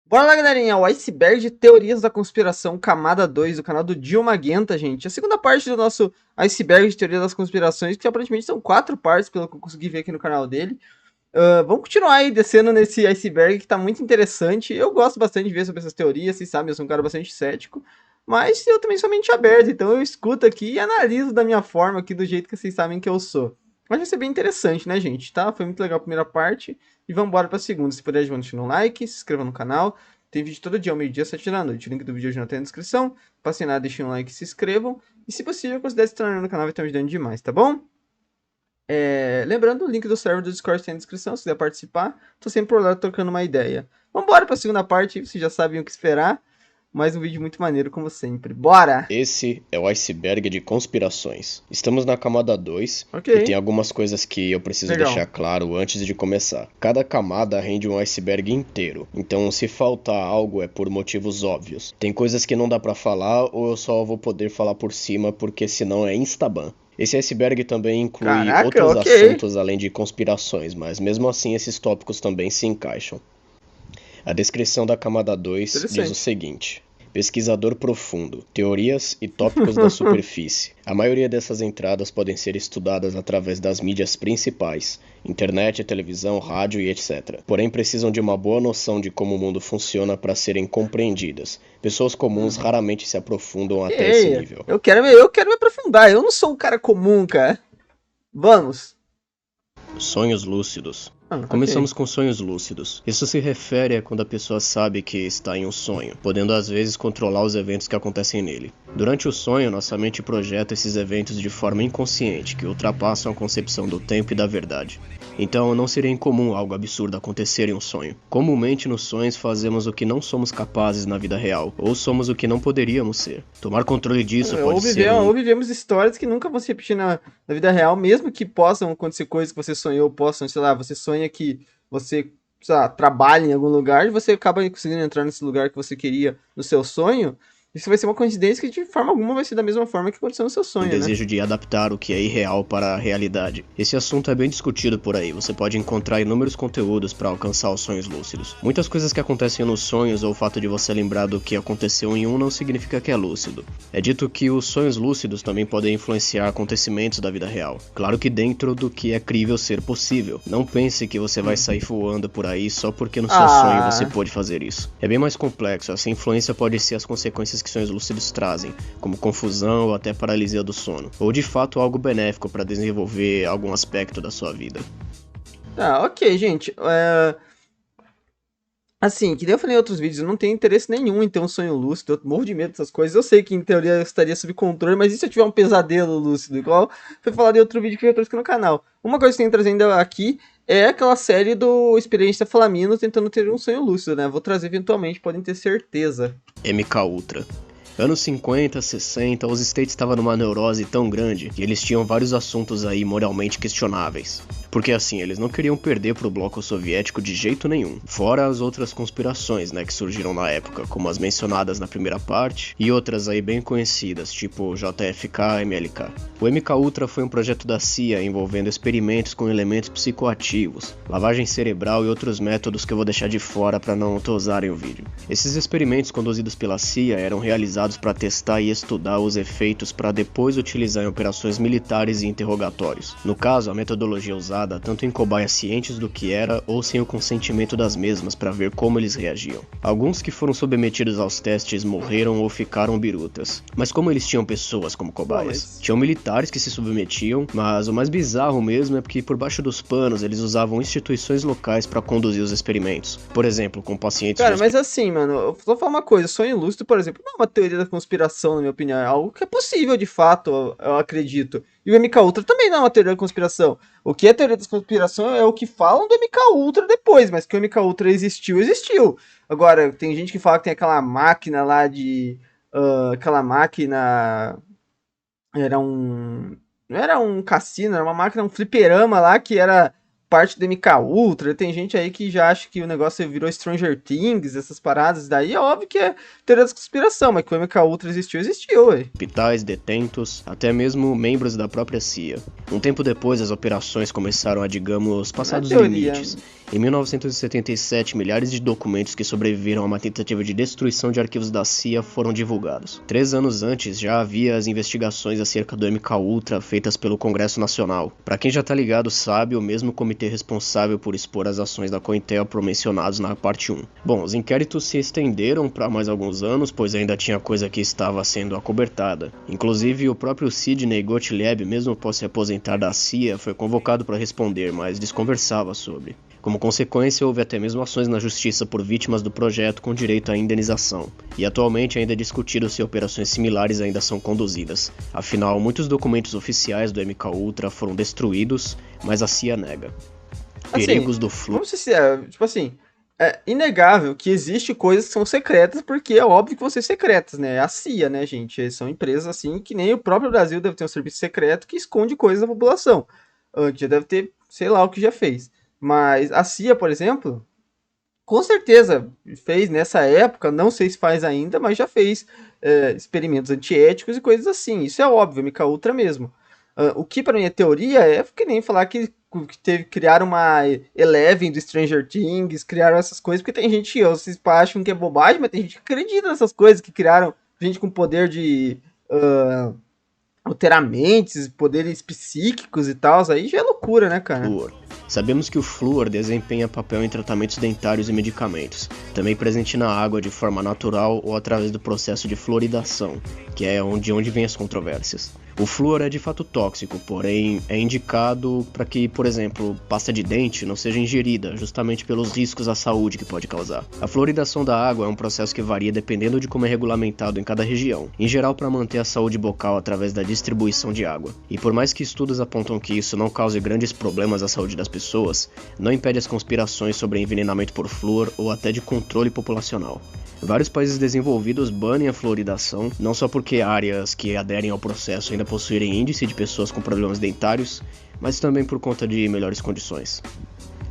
Bora lá, galerinha, o Iceberg de Teorias da Conspiração, camada 2, do canal do Dio Magenta, gente. A segunda parte do nosso Iceberg de Teorias das Conspirações, que aparentemente são 4 partes, pelo que eu consegui ver aqui no canal dele. Vamos continuar aí descendo nesse iceberg que tá muito interessante. Eu gosto bastante de ver sobre essas teorias, vocês sabem, eu sou um cara bastante cético. Mas eu também sou mente aberta, então eu escuto aqui e analiso da minha forma aqui, do jeito que vocês sabem que eu sou. Mas vai ser bem interessante, né, gente? Tá? Foi muito legal a primeira parte. E vamos embora pra segunda. Se puder, deixa um like, se inscreva no canal. Tem vídeo todo dia, ao meio-dia, 7 da noite. O link do vídeo hoje não tem na descrição. Passem lá, deixem um like e se inscrevam. E se possível, considere se tornar no canal, vai estar me ajudando demais, tá bom? Lembrando, o link do server do Discord tem na descrição, se quiser participar. Tô sempre por lá trocando uma ideia. Vambora pra segunda parte, vocês já sabem o que esperar. Mais um vídeo muito maneiro, como sempre. Bora! Esse é o iceberg de conspirações. Estamos na camada 2 Ok. e tem algumas coisas que eu preciso Legal. deixar claro antes de começar. Cada camada rende um iceberg inteiro, então se faltar algo é por motivos óbvios. Tem coisas que não dá pra falar ou eu só vou poder falar por cima porque senão é instaban. Esse iceberg também inclui outros assuntos além de conspirações, mas mesmo assim esses tópicos também se encaixam. A descrição da camada 2 diz o seguinte: pesquisador profundo, teorias e tópicos da superfície. A maioria dessas entradas podem ser estudadas através das mídias principais, internet, televisão, rádio e etc. Porém precisam de uma boa noção de como o mundo funciona para serem compreendidas. Pessoas comuns raramente se aprofundam até esse nível. Eu quero me aprofundar, eu não sou um cara comum, cara. Vamos. Sonhos lúcidos. Começamos com sonhos lúcidos. Isso se refere a quando a pessoa sabe que está em um sonho, podendo às vezes controlar os eventos que acontecem nele. Durante o sonho, nossa mente projeta esses eventos de forma inconsciente, que ultrapassam a concepção do tempo e da verdade. Então, não seria incomum algo absurdo acontecer em um sonho. Comumente, nos sonhos, fazemos o que não somos capazes na vida real, ou somos o que não poderíamos ser. Tomar controle disso pode ser... Ou vivemos histórias que nunca vão se repetir na vida real, mesmo que possam acontecer coisas que você sonhou, sei lá, você sonha que você, sei lá, trabalha em algum lugar e você acaba conseguindo entrar nesse lugar que você queria no seu sonho. Isso vai ser uma coincidência que de forma alguma vai ser da mesma forma que aconteceu no seu sonho, o desejo de adaptar o que é irreal para a realidade. Esse assunto é bem discutido por aí, você pode encontrar inúmeros conteúdos para alcançar os sonhos lúcidos. Muitas coisas que acontecem nos sonhos ou o fato de você lembrar do que aconteceu em um não significa que é lúcido. É dito que os sonhos lúcidos também podem influenciar acontecimentos da vida real. Claro que dentro do que é crível ser possível. Não pense que você vai sair voando por aí só porque no seu sonho você pôde fazer isso. É bem mais complexo, essa influência pode ser as consequências que sonhos lúcidos trazem, como confusão ou até paralisia do sono, ou de fato algo benéfico para desenvolver algum aspecto da sua vida. Tá, ok, gente. Assim, que nem eu falei em outros vídeos, eu não tenho interesse nenhum em ter um sonho lúcido, eu morro de medo dessas coisas. Eu sei que em teoria eu estaria sob controle, mas e se eu tiver um pesadelo lúcido? Igual foi falado em outro vídeo que eu trouxe aqui no canal. Uma coisa que eu tenho trazendo aqui é aquela série do Experiência Flamino tentando ter um sonho lúcido, né? Vou trazer eventualmente, podem ter certeza. MK Ultra. Anos 50, 60, os States estavam numa neurose tão grande que eles tinham vários assuntos aí moralmente questionáveis. Porque assim, eles não queriam perder pro bloco soviético de jeito nenhum. Fora as outras conspirações, né, que surgiram na época, como as mencionadas na primeira parte, e outras aí bem conhecidas, tipo JFK, MLK. O MK Ultra foi um projeto da CIA envolvendo experimentos com elementos psicoativos, lavagem cerebral e outros métodos que eu vou deixar de fora para não tosarem o vídeo. Esses experimentos conduzidos pela CIA eram realizados para testar e estudar os efeitos para depois utilizar em operações militares e interrogatórios. No caso, a metodologia usada tanto em cobaias cientes do que era ou sem o consentimento das mesmas para ver como eles reagiam. Alguns que foram submetidos aos testes morreram ou ficaram birutas, mas como eles tinham pessoas como cobaias? Tinham militares que se submetiam, mas o mais bizarro mesmo é porque por baixo dos panos eles usavam instituições locais para conduzir os experimentos. Por exemplo, com pacientes... Cara, mas assim, mano, eu vou falar uma coisa, sonho lúcido, por exemplo, não é uma teoria da conspiração, na minha opinião, é algo que é possível de fato, eu acredito. E o MK Ultra também não é uma teoria da conspiração. O que é teoria da conspiração é o que falam do MK Ultra depois, mas que o MK Ultra existiu, existiu. Agora, tem gente que fala que tem aquela máquina lá de... aquela máquina... Não era um cassino, era uma máquina, um fliperama lá que era parte do MK Ultra. Tem gente aí que já acha que o negócio virou Stranger Things, essas paradas. Daí é óbvio que é teoria da conspiração, mas que o MK Ultra existiu, existiu, ué. Hospitais, detentos, até mesmo membros da própria CIA. Um tempo depois, as operações começaram a, digamos, passar dos limites. Em 1977, milhares de documentos que sobreviveram a uma tentativa de destruição de arquivos da CIA foram divulgados. 3 anos antes, já havia as investigações acerca do MKUltra feitas pelo Congresso Nacional. Para quem já tá ligado sabe, o mesmo comitê responsável por expor as ações da COINTELPRO mencionados na parte 1. Bom, os inquéritos se estenderam para mais alguns anos, pois ainda tinha coisa que estava sendo acobertada. Inclusive, o próprio Sidney Gottlieb, mesmo após se aposentar da CIA, foi convocado para responder, mas desconversava sobre. Como consequência, houve até mesmo ações na justiça por vítimas do projeto com direito à indenização, e atualmente ainda é discutido se operações similares ainda são conduzidas. Afinal, muitos documentos oficiais do MKUltra foram destruídos, mas a CIA nega. Perigos do fluxo. Vamos ser sinceros, tipo assim, é inegável que existe coisas que são secretas, porque é óbvio que vão ser secretas, né? A CIA, né, gente? São empresas assim que nem o próprio Brasil deve ter um serviço secreto que esconde coisas da população. Que já deve ter, sei lá, o que já fez. Mas a CIA, por exemplo, com certeza fez nessa época, não sei se faz ainda, mas já fez experimentos antiéticos e coisas assim. Isso é óbvio, MKUltra mesmo. O que para mim é teoria é que nem falar que criaram uma Eleven do Stranger Things, criaram essas coisas, porque tem gente, vocês acham que é bobagem, mas tem gente que acredita nessas coisas, que criaram gente com poder de alterar mentes, poderes psíquicos e tal, aí já é loucura, né, cara? Flúor. Sabemos que o flúor desempenha papel em tratamentos dentários e medicamentos, também presente na água de forma natural ou através do processo de fluoridação, que é onde vem as controvérsias. O flúor é de fato tóxico, porém é indicado para que, por exemplo, pasta de dente não seja ingerida, justamente pelos riscos à saúde que pode causar. A fluoridação da água é um processo que varia dependendo de como é regulamentado em cada região, em geral para manter a saúde bucal através da distribuição de água. E por mais que estudos apontam que isso não cause grandes problemas à saúde das pessoas, não impede as conspirações sobre envenenamento por flúor ou até de controle populacional. Vários países desenvolvidos banem a fluoridação, não só porque áreas que aderem ao processo ainda possuírem índice de pessoas com problemas dentários, mas também por conta de melhores condições.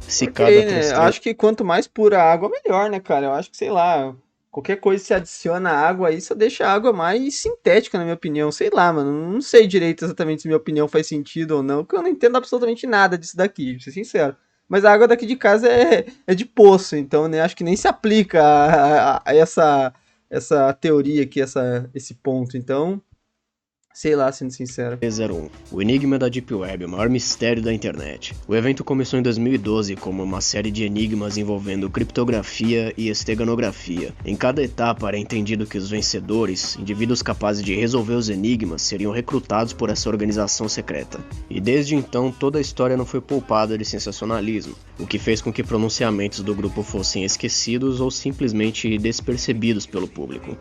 Cicada né? Acho que quanto mais pura a água, melhor, né, cara? Eu acho que, sei lá, qualquer coisa que se adiciona à água aí, só deixa a água mais sintética, na minha opinião. Sei lá, mano, não sei direito exatamente se minha opinião faz sentido ou não, porque eu não entendo absolutamente nada disso daqui, pra ser sincero. Mas a água daqui de casa é de poço, então né, acho que nem se aplica a essa teoria aqui, esse ponto. Então, sei lá, sendo sincero. 301. O Enigma da Deep Web, o maior mistério da internet. O evento começou em 2012 como uma série de enigmas envolvendo criptografia e esteganografia. Em cada etapa era entendido que os vencedores, indivíduos capazes de resolver os enigmas, seriam recrutados por essa organização secreta. E desde então toda a história não foi poupada de sensacionalismo, o que fez com que pronunciamentos do grupo fossem esquecidos ou simplesmente despercebidos pelo público.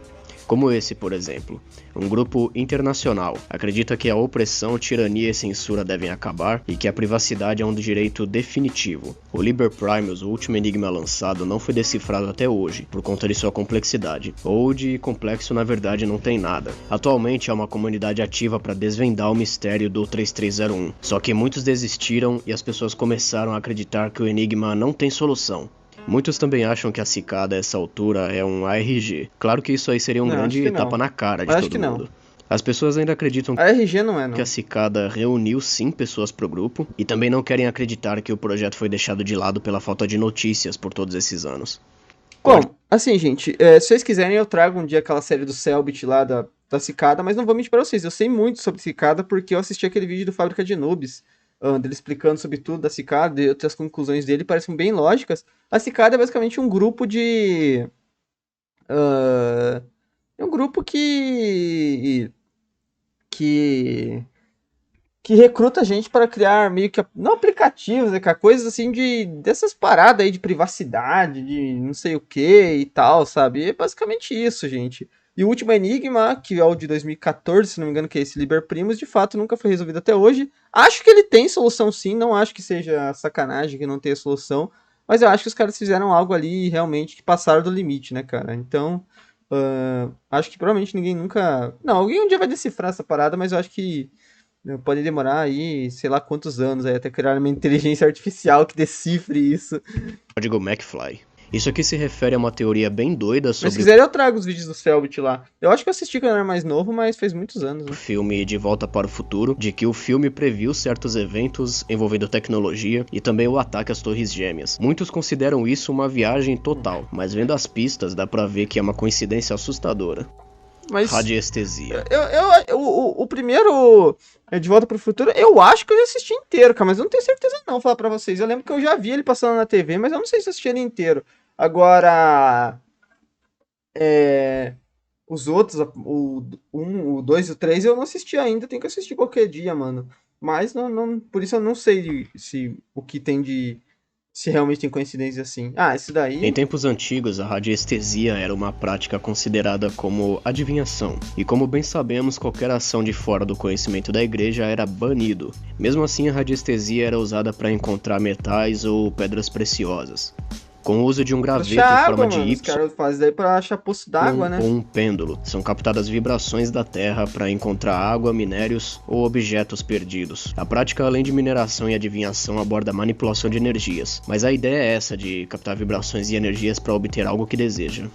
Como esse, por exemplo. Um grupo internacional acredita que a opressão, tirania e censura devem acabar e que a privacidade é um direito definitivo. O Liber Primus, o último enigma lançado, não foi decifrado até hoje, por conta de sua complexidade. Ou de complexo, na verdade, não tem nada. Atualmente há uma comunidade ativa para desvendar o mistério do 3301. Só que muitos desistiram e as pessoas começaram a acreditar que o enigma não tem solução. Muitos também acham que a cicada a essa altura é um ARG. Claro que isso aí seria um grande tapa na cara de todo mundo. As pessoas ainda acreditam a ARG não é, não. Que a cicada reuniu sim pessoas pro grupo e também não querem acreditar que o projeto foi deixado de lado pela falta de notícias por todos esses anos. Bom, assim, gente, se vocês quiserem eu trago um dia aquela série do Cellbit lá da cicada, mas não vou mentir pra vocês, eu sei muito sobre cicada porque eu assisti aquele vídeo do Fábrica de Noobs, dele explicando sobre tudo da cicada e outras conclusões dele parecem bem lógicas. A cicada é basicamente um grupo de... é um grupo que recruta gente para criar meio que, não aplicativos, né, cara, coisas assim dessas paradas aí de privacidade, de não sei o que e tal, sabe? É basicamente isso, gente. E o último enigma, que é o de 2014, se não me engano, que é esse Liber Primus, de fato nunca foi resolvido até hoje. Acho que ele tem solução sim, não acho que seja sacanagem que não tenha solução, mas eu acho que os caras fizeram algo ali realmente que passaram do limite, né, cara? Então, acho que provavelmente ninguém nunca... Não, alguém um dia vai decifrar essa parada, mas eu acho que pode demorar aí, sei lá quantos anos aí, até criar uma inteligência artificial que decifre isso. Código McFly. Isso aqui se refere a uma teoria bem doida Mas se sobre quiser eu trago os vídeos do Selbit lá. Eu acho que eu assisti quando eu era mais novo, mas faz muitos anos, o né? filme De Volta para o Futuro, de que o filme previu certos eventos envolvendo tecnologia e também o ataque às Torres Gêmeas. Muitos consideram isso uma viagem total, mas vendo as pistas dá pra ver que é uma coincidência assustadora. Mas Radiestesia. o primeiro De Volta pro Futuro, eu acho que eu já assisti inteiro, cara, mas eu não tenho certeza não, vou falar pra vocês. Eu lembro que eu já vi ele passando na TV, mas eu não sei se eu assisti ele inteiro. Agora, os outros, o 1, o 2 e o 3, eu não assisti ainda, tenho que assistir qualquer dia, mano. Mas por isso eu não sei se o que tem de... Se realmente tem coincidência assim. Ah, esse Em daí... tempos antigos, a radiestesia era uma prática considerada como adivinhação, e como bem sabemos, qualquer ação de fora do conhecimento da igreja era banido. Mesmo assim, a radiestesia era usada para encontrar metais ou pedras preciosas. Com o uso de um graveto em Achar forma água, de mano. Os Y caras fazem daí pra achar poço d'água, né? ou um pêndulo, são captadas vibrações da Terra para encontrar água, minérios ou objetos perdidos. A prática, além de mineração e adivinhação, aborda a manipulação de energias, mas a ideia é essa de captar vibrações e energias para obter algo que deseja.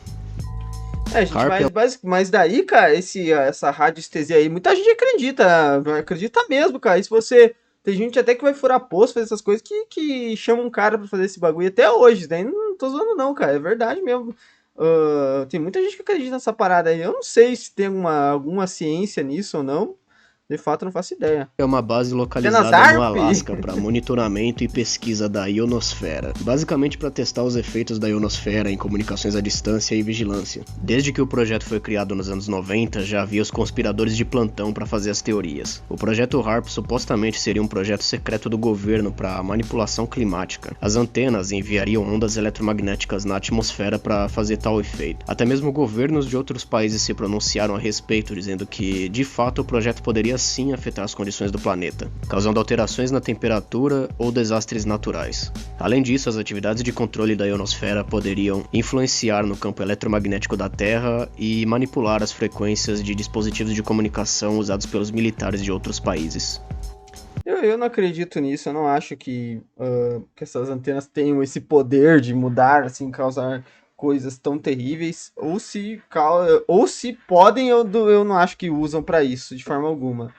Gente, Harp mas daí, cara, essa radiestesia aí, muita gente acredita mesmo, cara. E se você... Tem gente até que vai furar poço, fazer essas coisas, que chama um cara pra fazer esse bagulho até hoje. Daí não tô zoando não, cara, é verdade mesmo. Tem muita gente que acredita nessa parada aí. Eu não sei se tem alguma ciência nisso ou não. De fato, eu não faço ideia. é uma base localizada no Alasca para monitoramento e pesquisa da ionosfera, basicamente para testar os efeitos da ionosfera em comunicações à distância e vigilância. Desde que o projeto foi criado nos anos 90, já havia os conspiradores de plantão para fazer as teorias. O projeto HARP supostamente seria um projeto secreto do governo para manipulação climática. As antenas enviariam ondas eletromagnéticas na atmosfera para fazer tal efeito. Até mesmo governos de outros países se pronunciaram a respeito, dizendo que, de fato, o projeto poderia sim afetar as condições do planeta, causando alterações na temperatura ou desastres naturais. Além disso, as atividades de controle da ionosfera poderiam influenciar no campo eletromagnético da Terra e manipular as frequências de dispositivos de comunicação usados pelos militares de outros países. Eu não acredito nisso, eu não acho que essas antenas tenham esse poder de mudar, assim, causar coisas tão terríveis, ou se podem, eu não acho que usam pra isso, de forma alguma.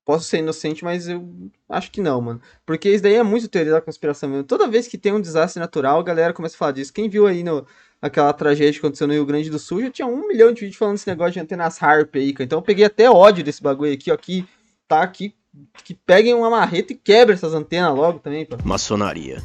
Posso ser inocente, mas eu acho que não, mano. Porque isso daí é muito teoria da conspiração mesmo. Toda vez que tem um desastre natural, a galera começa a falar disso. Quem viu aí aquela tragédia que aconteceu no Rio Grande do Sul, já tinha 1 milhão de vídeos falando desse negócio de antenas HARP aí, cara. Então eu peguei até ódio desse bagulho aqui, ó, que tá aqui, que peguem uma marreta e quebrem essas antenas logo também, pô. Maçonaria.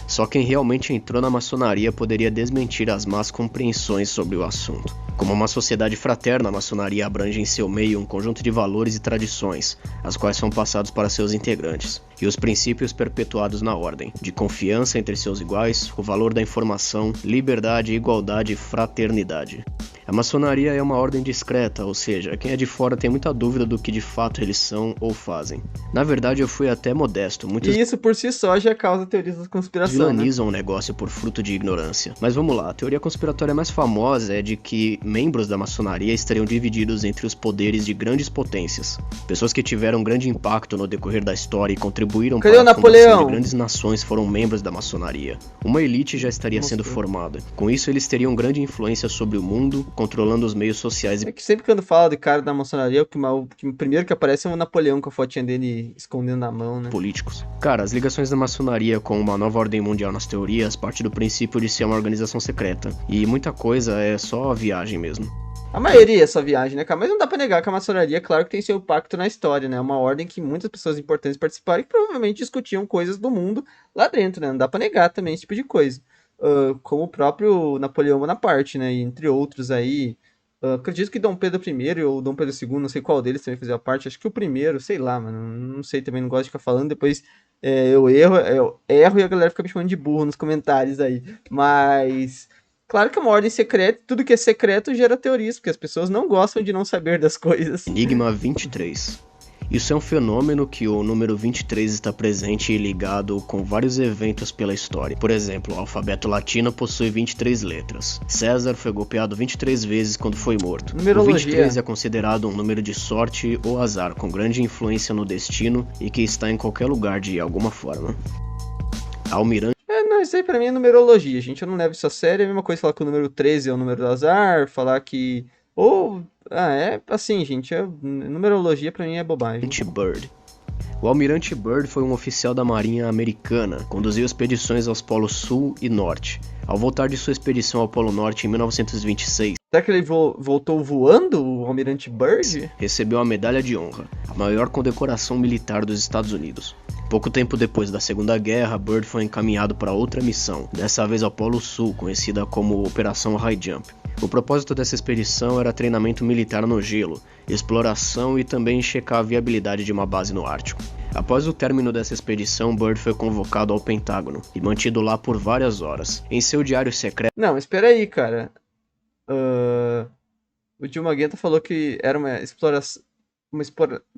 Só quem realmente entrou na maçonaria poderia desmentir as más compreensões sobre o assunto. Como uma sociedade fraterna, a maçonaria abrange em seu meio um conjunto de valores e tradições, as quais são passados para seus integrantes, e os princípios perpetuados na ordem, de confiança entre seus iguais, o valor da informação, liberdade, igualdade e fraternidade. A maçonaria é uma ordem discreta, ou seja, quem é de fora tem muita dúvida do que de fato eles são ou fazem. Na verdade, eu fui até modesto. Muitos E isso por si só já causa teorias da conspiração, né? vilanizam o negócio por fruto de ignorância. Mas vamos lá, a teoria conspiratória mais famosa é de que membros da maçonaria estariam divididos entre os poderes de grandes potências. Pessoas que tiveram grande impacto no decorrer da história e contribuíram Cadê para o a fundação Napoleão? de grandes nações foram membros da maçonaria. Uma elite já estaria sendo formada. Com isso, eles teriam grande influência sobre o mundo, controlando os meios sociais É e que sempre quando fala de cara da maçonaria, o primeiro que aparece é o Napoleão com a fotinha dele escondendo na mão, né? políticos. Cara, as ligações da maçonaria com uma nova ordem mundial nas teorias parte do princípio de ser uma organização secreta. E muita coisa é só viagem mesmo. A maioria é só viagem, né, cara? Mas não dá pra negar que a maçonaria, claro que tem seu impacto na história, né? É uma ordem que muitas pessoas importantes participaram e que provavelmente discutiam coisas do mundo lá dentro, né? Não dá pra negar também esse tipo de coisa. Como o próprio Napoleão Bonaparte, né? E entre outros aí. Acredito que Dom Pedro I ou Dom Pedro II, não sei qual deles também fazia parte. Acho que o primeiro, sei lá, mano. Não sei também, não gosto de ficar falando. Depois eu erro e a galera fica me chamando de burro nos comentários aí. Mas... Claro que é uma ordem secreta, tudo que é secreto gera teorias, porque as pessoas não gostam de não saber das coisas. Enigma 23. Isso é um fenômeno que o número 23 está presente e ligado com vários eventos pela história. Por exemplo, o alfabeto latino possui 23 letras. César foi golpeado 23 vezes quando foi morto. Numerologia. O 23 é considerado um número de sorte ou azar, com grande influência no destino e que está em qualquer lugar de alguma forma. Almirante isso aí pra mim é numerologia, gente. Eu não levo isso a sério. É a mesma coisa falar que o número 13 é o número do azar, falar que. Ou. É assim, gente. Numerologia pra mim é bobagem. Byrd. O almirante Byrd foi um oficial da Marinha Americana, conduziu expedições aos polos Sul e Norte. Ao voltar de sua expedição ao Polo Norte em 1926, será que ele voltou voando, o almirante Byrd? recebeu a Medalha de Honra, a maior condecoração militar dos Estados Unidos. Pouco tempo depois da Segunda Guerra, Byrd foi encaminhado para outra missão, dessa vez ao Polo Sul, conhecida como Operação High Jump. O propósito dessa expedição era treinamento militar no gelo, exploração e também checar a viabilidade de uma base no Ártico. Após o término dessa expedição, Byrd foi convocado ao Pentágono e mantido lá por várias horas. Em seu diário secreto... Não, espera aí, cara. O Gil Magenta falou que era uma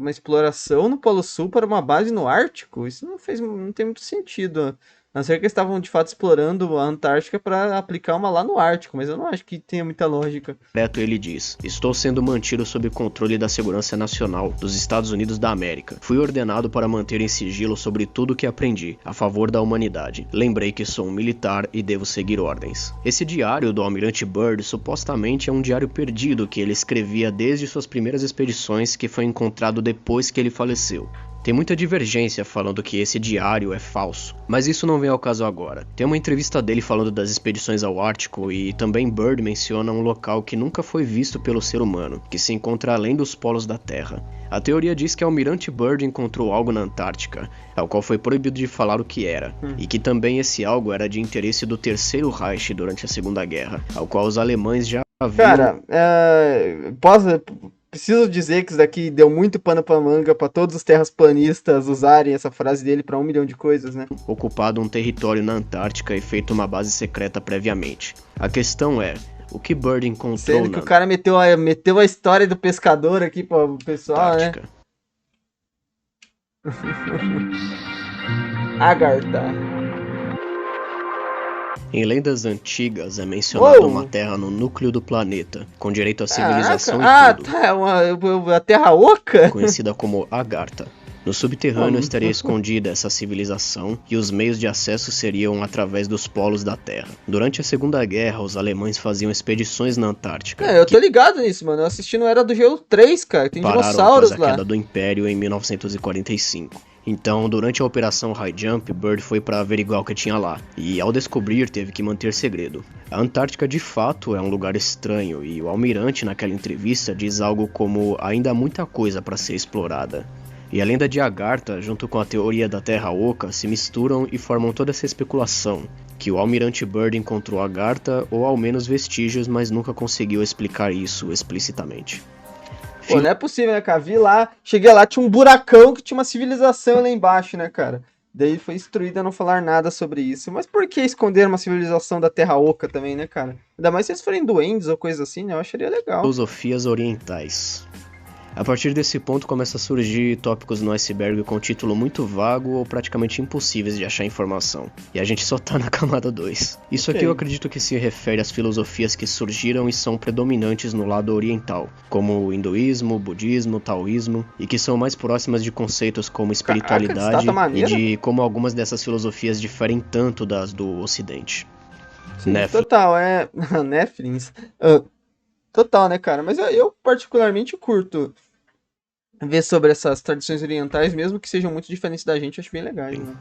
exploração no Polo Sul para uma base no Ártico? Isso não tem muito sentido. A não ser que eles estavam de fato explorando a Antártica para aplicar uma lá no Ártico, mas eu não acho que tenha muita lógica. Ele diz: estou sendo mantido sob controle da segurança nacional dos Estados Unidos da América. Fui ordenado para manter em sigilo sobre tudo o que aprendi, a favor da humanidade. Lembrei que sou um militar e devo seguir ordens. Esse diário do almirante Byrd supostamente é um diário perdido que ele escrevia desde suas primeiras expedições, que foi encontrado depois que ele faleceu. Tem muita divergência falando que esse diário é falso, mas isso não vem ao caso agora. Tem uma entrevista dele falando das expedições ao Ártico e também Byrd menciona um local que nunca foi visto pelo ser humano, que se encontra além dos polos da Terra. A teoria diz que o almirante Byrd encontrou algo na Antártica, ao qual foi proibido de falar o que era, e que também esse algo era de interesse do Terceiro Reich durante a Segunda Guerra, ao qual os alemães já haviam... Cara, preciso dizer que isso daqui deu muito pano pra manga pra todos os terraplanistas usarem essa frase dele pra 1 milhão de coisas, né? Ocupado um território na Antártica e feito uma base secreta previamente. A questão é, o que Byrd encontrou sendo que o cara meteu a história do pescador aqui pro pessoal, Antártica, né? Agartha. Em lendas antigas é mencionada uma terra no núcleo do planeta, com direito à civilização e tudo. A Terra Oca? Conhecida como Agartha. No subterrâneo estaria escondida essa civilização e os meios de acesso seriam através dos polos da Terra. Durante a Segunda Guerra, os alemães faziam expedições na Antártica. Eu tô ligado nisso, mano. Eu assisti no Era do Gelo 3, cara. Tem dinossauros lá. Após a queda do Império em 1945. Então, durante a Operação High Jump, Byrd foi para averiguar o que tinha lá, e ao descobrir teve que manter segredo. A Antártica de fato é um lugar estranho, e o almirante naquela entrevista diz algo como ainda há muita coisa para ser explorada. E a lenda de Agartha, junto com a teoria da Terra Oca, se misturam e formam toda essa especulação, que o almirante Byrd encontrou Agartha ou ao menos vestígios, mas nunca conseguiu explicar isso explicitamente. Pô, não é possível, né, cara? Vi lá, cheguei lá, tinha um buracão que tinha uma civilização lá embaixo, né, cara? Daí foi instruído a não falar nada sobre isso. Mas por que esconder uma civilização da Terra Oca também, né, cara? Ainda mais se eles forem duendes ou coisa assim, né? Eu acharia legal. Filosofias orientais. A partir desse ponto começa a surgir tópicos no iceberg com título muito vago ou praticamente impossíveis de achar informação. E a gente só tá na camada 2. Isso aqui eu acredito que se refere às filosofias que surgiram e são predominantes no lado oriental, como o hinduísmo, budismo, taoísmo, e que são mais próximas de conceitos como espiritualidade e de como algumas dessas filosofias diferem tanto das do ocidente. Sim, total, Nephilim. Total, né, cara? Mas eu particularmente curto ver sobre essas tradições orientais, mesmo que sejam muito diferentes da gente, eu acho bem legais, né?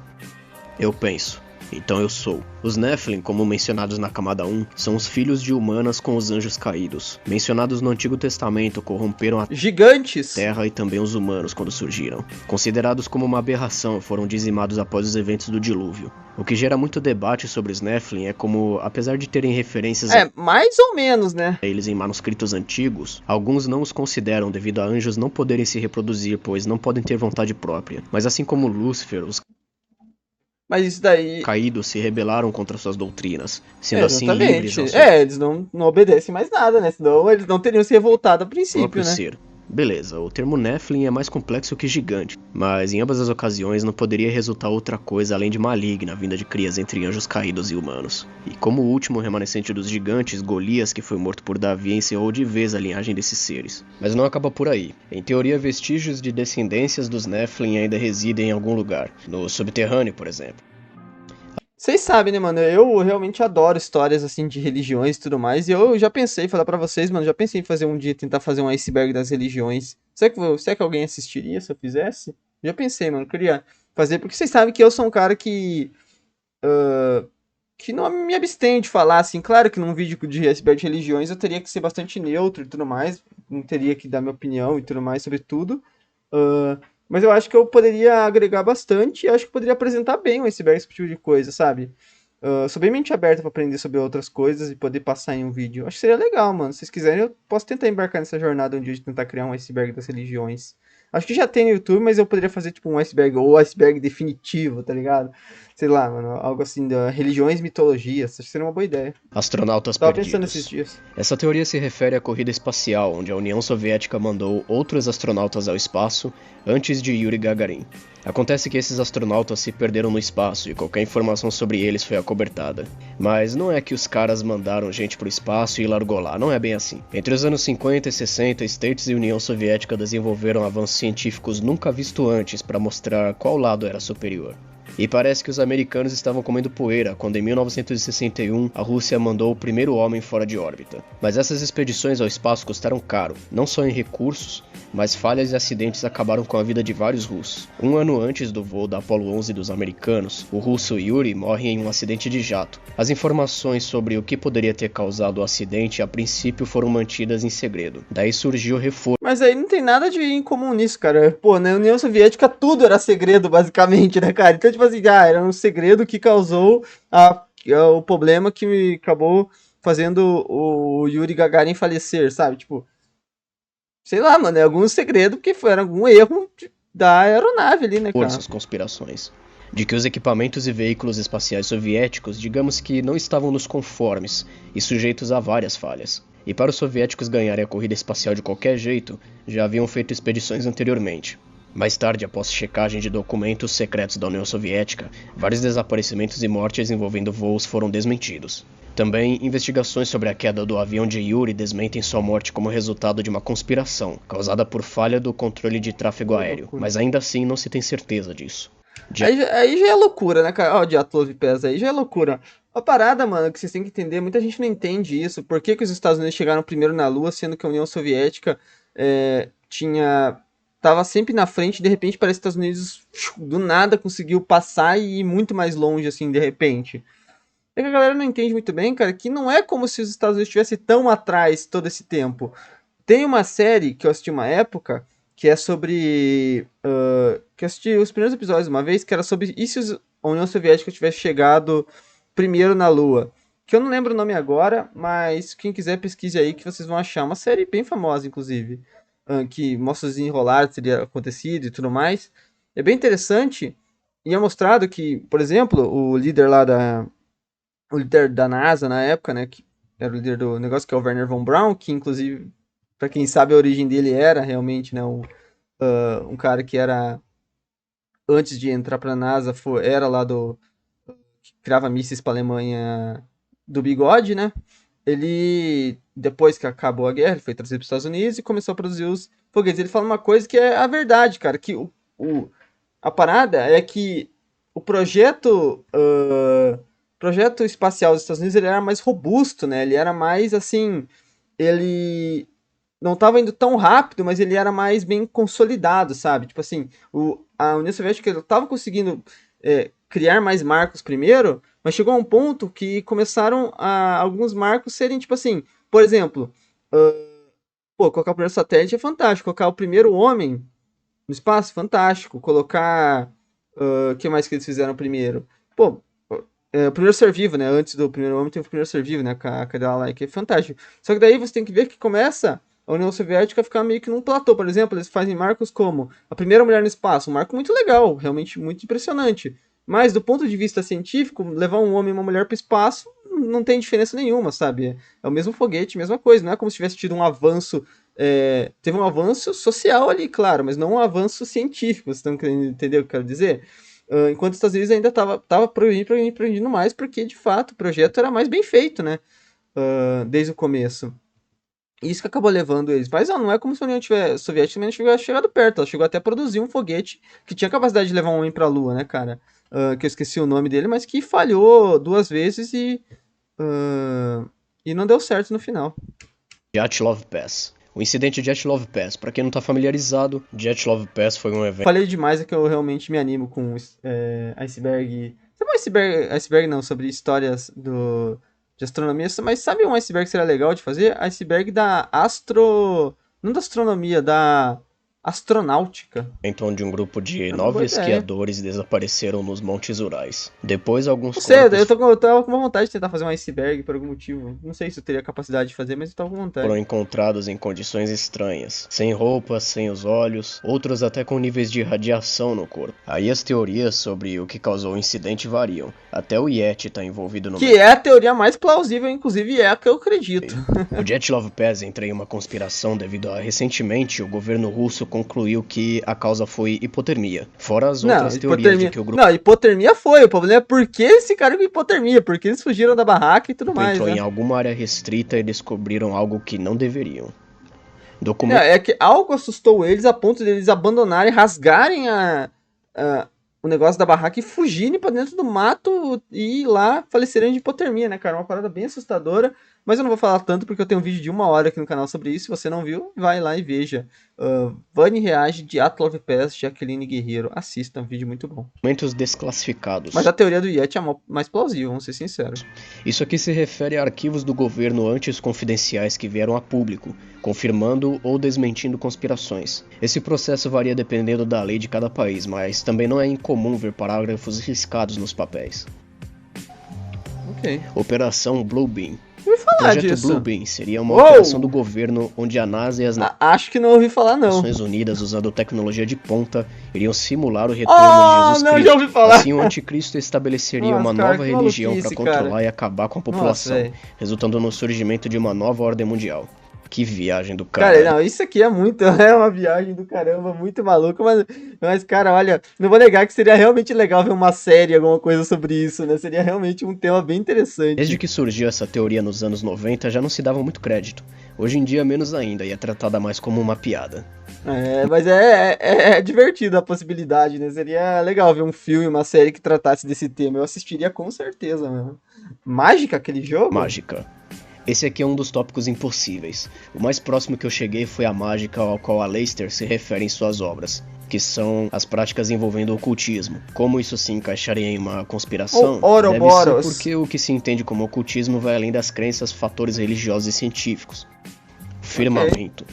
Eu penso. Então eu sou. Os Nephilim, como mencionados na camada 1, são os filhos de humanas com os anjos caídos. Mencionados no Antigo Testamento, corromperam a gigantes, terra e também os humanos quando surgiram. Considerados como uma aberração, foram dizimados após os eventos do dilúvio. O que gera muito debate sobre os Nephilim é como, apesar de terem referências mais ou menos, né, a eles em manuscritos antigos, alguns não os consideram devido a anjos não poderem se reproduzir, pois não podem ter vontade própria. Mas assim como Lúcifer, os isso daí caídos se rebelaram contra suas doutrinas, sendo assim livres ao eles não obedecem mais nada, né? Senão eles não teriam se revoltado a princípio, né? Ser. Beleza, o termo Nephilim é mais complexo que gigante, mas em ambas as ocasiões não poderia resultar outra coisa além de maligna vinda de crias entre anjos caídos e humanos. E como o último remanescente dos gigantes, Golias, que foi morto por Davi, encerrou de vez a linhagem desses seres. Mas não acaba por aí. Em teoria, vestígios de descendências dos Nephilim ainda residem em algum lugar, no subterrâneo, por exemplo. Vocês sabem, né, mano? Eu realmente adoro histórias assim de religiões e tudo mais. E eu já pensei, falar pra vocês, mano, já pensei em fazer um dia, tentar fazer um iceberg das religiões. Será que alguém assistiria se eu fizesse? Já pensei, mano, queria fazer, porque vocês sabem que eu sou um cara que não me abstém de falar, assim, claro que num vídeo de iceberg de religiões eu teria que ser bastante neutro e tudo mais, não teria que dar minha opinião e tudo mais sobre tudo. Ah, mas eu acho que eu poderia agregar bastante e acho que poderia apresentar bem o iceberg, esse tipo de coisa, sabe? Sou bem mente aberta pra aprender sobre outras coisas e poder passar em um vídeo. Acho que seria legal, mano. Se vocês quiserem, eu posso tentar embarcar nessa jornada um dia de tentar criar um iceberg das religiões. Acho que já tem no YouTube, mas eu poderia fazer tipo um iceberg ou iceberg definitivo, tá ligado? Sei lá, mano, algo assim da religiões e mitologias. Acho que seria uma boa ideia. Astronautas Tava pensando esses perdidos. dias. Essa teoria se refere à corrida espacial, onde a União Soviética mandou outros astronautas ao espaço antes de Yuri Gagarin. Acontece que esses astronautas se perderam no espaço e qualquer informação sobre eles foi acobertada. Mas não é que os caras mandaram gente pro espaço e largou lá, não é bem assim. Entre os anos 50 e 60, States e União Soviética desenvolveram avanços científicos nunca vistos antes para mostrar qual lado era superior. E parece que os americanos estavam comendo poeira quando em 1961 a Rússia mandou o primeiro homem fora de órbita. Mas essas expedições ao espaço custaram caro, não só em recursos, mas falhas e acidentes acabaram com a vida de vários russos. Um ano antes do voo da Apollo 11 dos americanos, o russo Yuri morre em um acidente de jato. As informações sobre o que poderia ter causado o acidente a princípio foram mantidas em segredo. Daí surgiu o reforço. Mas aí não tem nada de incomum nisso, cara. Pô, na União Soviética tudo era segredo, basicamente, né, cara? Então, tipo assim, era um segredo que causou o problema que acabou fazendo o Yuri Gagarin falecer, sabe? Tipo, sei lá, mano, é algum segredo que foi algum erro da aeronave ali, né, cara? Forças, conspirações, de que os equipamentos e veículos espaciais soviéticos, digamos que não estavam nos conformes e sujeitos a várias falhas. E para os soviéticos ganharem a corrida espacial de qualquer jeito, já haviam feito expedições anteriormente. Mais tarde, após checagem de documentos secretos da União Soviética, vários desaparecimentos e mortes envolvendo voos foram desmentidos. Também, investigações sobre a queda do avião de Yuri desmentem sua morte como resultado de uma conspiração, causada por falha do controle de tráfego aéreo, mas ainda assim não se tem certeza disso. Aí já é loucura, né, cara? Ó, de Atlov Pés aí já é loucura. A parada, mano, que vocês têm que entender, muita gente não entende isso. Por que, que os Estados Unidos chegaram primeiro na Lua, sendo que a União Soviética tava sempre na frente, e de repente parece que os Estados Unidos do nada conseguiu passar e ir muito mais longe, assim, de repente. É que a galera não entende muito bem, cara, que não é como se os Estados Unidos estivessem tão atrás todo esse tempo. Tem uma série que eu assisti uma época que é sobre. Que eu assisti os primeiros episódios uma vez, que era sobre e se a União Soviética tivesse chegado primeiro na Lua. Que eu não lembro o nome agora, mas quem quiser pesquise aí que vocês vão achar. Uma série bem famosa, inclusive. Que mostra os desenrolares que teria acontecido e tudo mais. É bem interessante. E é mostrado que, por exemplo, o líder da NASA na época, né, que era o líder do negócio, que é o Werner von Braun, que inclusive, para quem sabe a origem dele era realmente, né, um cara que era, antes de entrar pra NASA, era lá que criava mísseis pra Alemanha do bigode, né, ele, depois que acabou a guerra, ele foi trazido para os Estados Unidos e começou a produzir os foguetes. Ele fala uma coisa que é a verdade, cara, que a parada é que o projeto espacial dos Estados Unidos ele era mais robusto, né? Ele era mais assim, ele não estava indo tão rápido, mas ele era mais bem consolidado, sabe? Tipo assim, a União Soviética estava conseguindo criar mais marcos primeiro, mas chegou a um ponto que começaram a alguns marcos serem tipo assim, por exemplo, colocar o primeiro satélite é fantástico, colocar o primeiro homem no espaço, fantástico, colocar o que mais que eles fizeram primeiro? Pô, o primeiro ser vivo, né? Antes do primeiro homem tem o primeiro ser vivo, né? Cadê lá, que é fantástico. Só que daí você tem que ver que começa a União Soviética a ficar meio que num platô. Por exemplo, eles fazem marcos como a primeira mulher no espaço, um marco muito legal, realmente muito impressionante. Mas do ponto de vista científico, levar um homem e uma mulher para o espaço não tem diferença nenhuma, sabe? É o mesmo foguete, mesma coisa. Não é como se tivesse tido um avanço. Teve um avanço social ali, claro, mas não um avanço científico. Vocês estão querendo entender o que eu quero dizer? Enquanto os Estados Unidos ainda tava progredindo mais, porque de fato o projeto era mais bem feito, né? Desde o começo. Isso que acabou levando eles. Mas não é como se a União Soviética também não tivesse chegado perto. Ela chegou até a produzir um foguete que tinha capacidade de levar um homem pra Lua, né, cara? Que eu esqueci o nome dele, mas que falhou 2 vezes e não deu certo no final. Dyatlov Pass. O incidente Dyatlov Pass, para quem não tá familiarizado, Dyatlov Pass foi um evento... Falei demais, é que eu realmente me animo com iceberg... Sabe um iceberg não, sobre histórias de astronomia, mas sabe um iceberg que seria legal de fazer? Iceberg da não da astronomia, da astronáutica. onde um grupo de É uma 9 boa ideia. esquiadores desapareceram nos Montes Urais. Depois, alguns Não sei, corpos eu tava com uma vontade de tentar fazer um iceberg por algum motivo. Não sei se eu teria capacidade de fazer, mas eu tava com vontade. foram encontrados em condições estranhas, sem roupas, sem os olhos, outros até com níveis de radiação no corpo. Aí as teorias sobre o que causou o incidente variam. Até o Yeti está envolvido no Que é a teoria mais plausível, inclusive é a que eu acredito. O Dyatlov Pass entra em uma conspiração devido a, recentemente, o governo russo concluiu que a causa foi hipotermia. Fora as outras teorias de que o grupo... Não, hipotermia foi. O problema é por que eles ficaram com hipotermia, porque eles fugiram da barraca e tudo mais, entrou né? em alguma área restrita e descobriram algo que não deveriam. É que algo assustou eles a ponto de eles abandonarem, rasgarem o negócio da barraca e fugirem pra dentro do mato e ir lá falecerem de hipotermia, né, cara? Uma parada bem assustadora, mas eu não vou falar tanto porque eu tenho um vídeo de 1 hora aqui no canal sobre isso. Se você não viu, vai lá e veja. Vani reage de Dyatlov Pass, Jaqueline Guerreiro. Assista, um vídeo muito bom. Documentos desclassificados. Mas a teoria do Yeti é a mais plausível, vamos ser sinceros. Isso aqui se refere a arquivos do governo antes confidenciais que vieram a público, confirmando ou desmentindo conspirações. Esse processo varia dependendo da lei de cada país, mas também não é incomum ver parágrafos riscados nos papéis. Ok. Operação Bluebeam. Eu ouvi O falar projeto disso. Bluebeam seria uma Uou! operação do governo onde a NASA e as Acho que não ouvi falar, não. Nações Unidas, usando tecnologia de ponta, iriam simular o retorno de Jesus não, Cristo. já ouvi falar. Assim, o anticristo estabeleceria Nossa, uma cara, nova que religião para maluquice, controlar cara. e acabar com a Nossa, população, véi. resultando no surgimento de uma nova ordem mundial. Que viagem do Cara, cara. não, isso aqui é muito, é uma viagem do caramba, muito maluco, mas, cara, olha, não vou negar que seria realmente legal ver uma série, alguma coisa sobre isso, né? Seria realmente um tema bem interessante. Desde que surgiu essa teoria nos anos 90, já não se dava muito crédito. Hoje em dia, menos ainda, e é tratada mais como uma piada. Mas é divertido a possibilidade, né? Seria legal ver um filme, uma série que tratasse desse tema. Eu assistiria com certeza, mano. Mágica aquele jogo? Mágica. Esse aqui é um dos tópicos impossíveis. O mais próximo que eu cheguei foi a mágica ao qual a Leicester se refere em suas obras, que são as práticas envolvendo o ocultismo. Como isso se encaixaria em uma conspiração? Deve ser porque o que se entende como ocultismo vai além das crenças, fatores religiosos e científicos. Firmamento.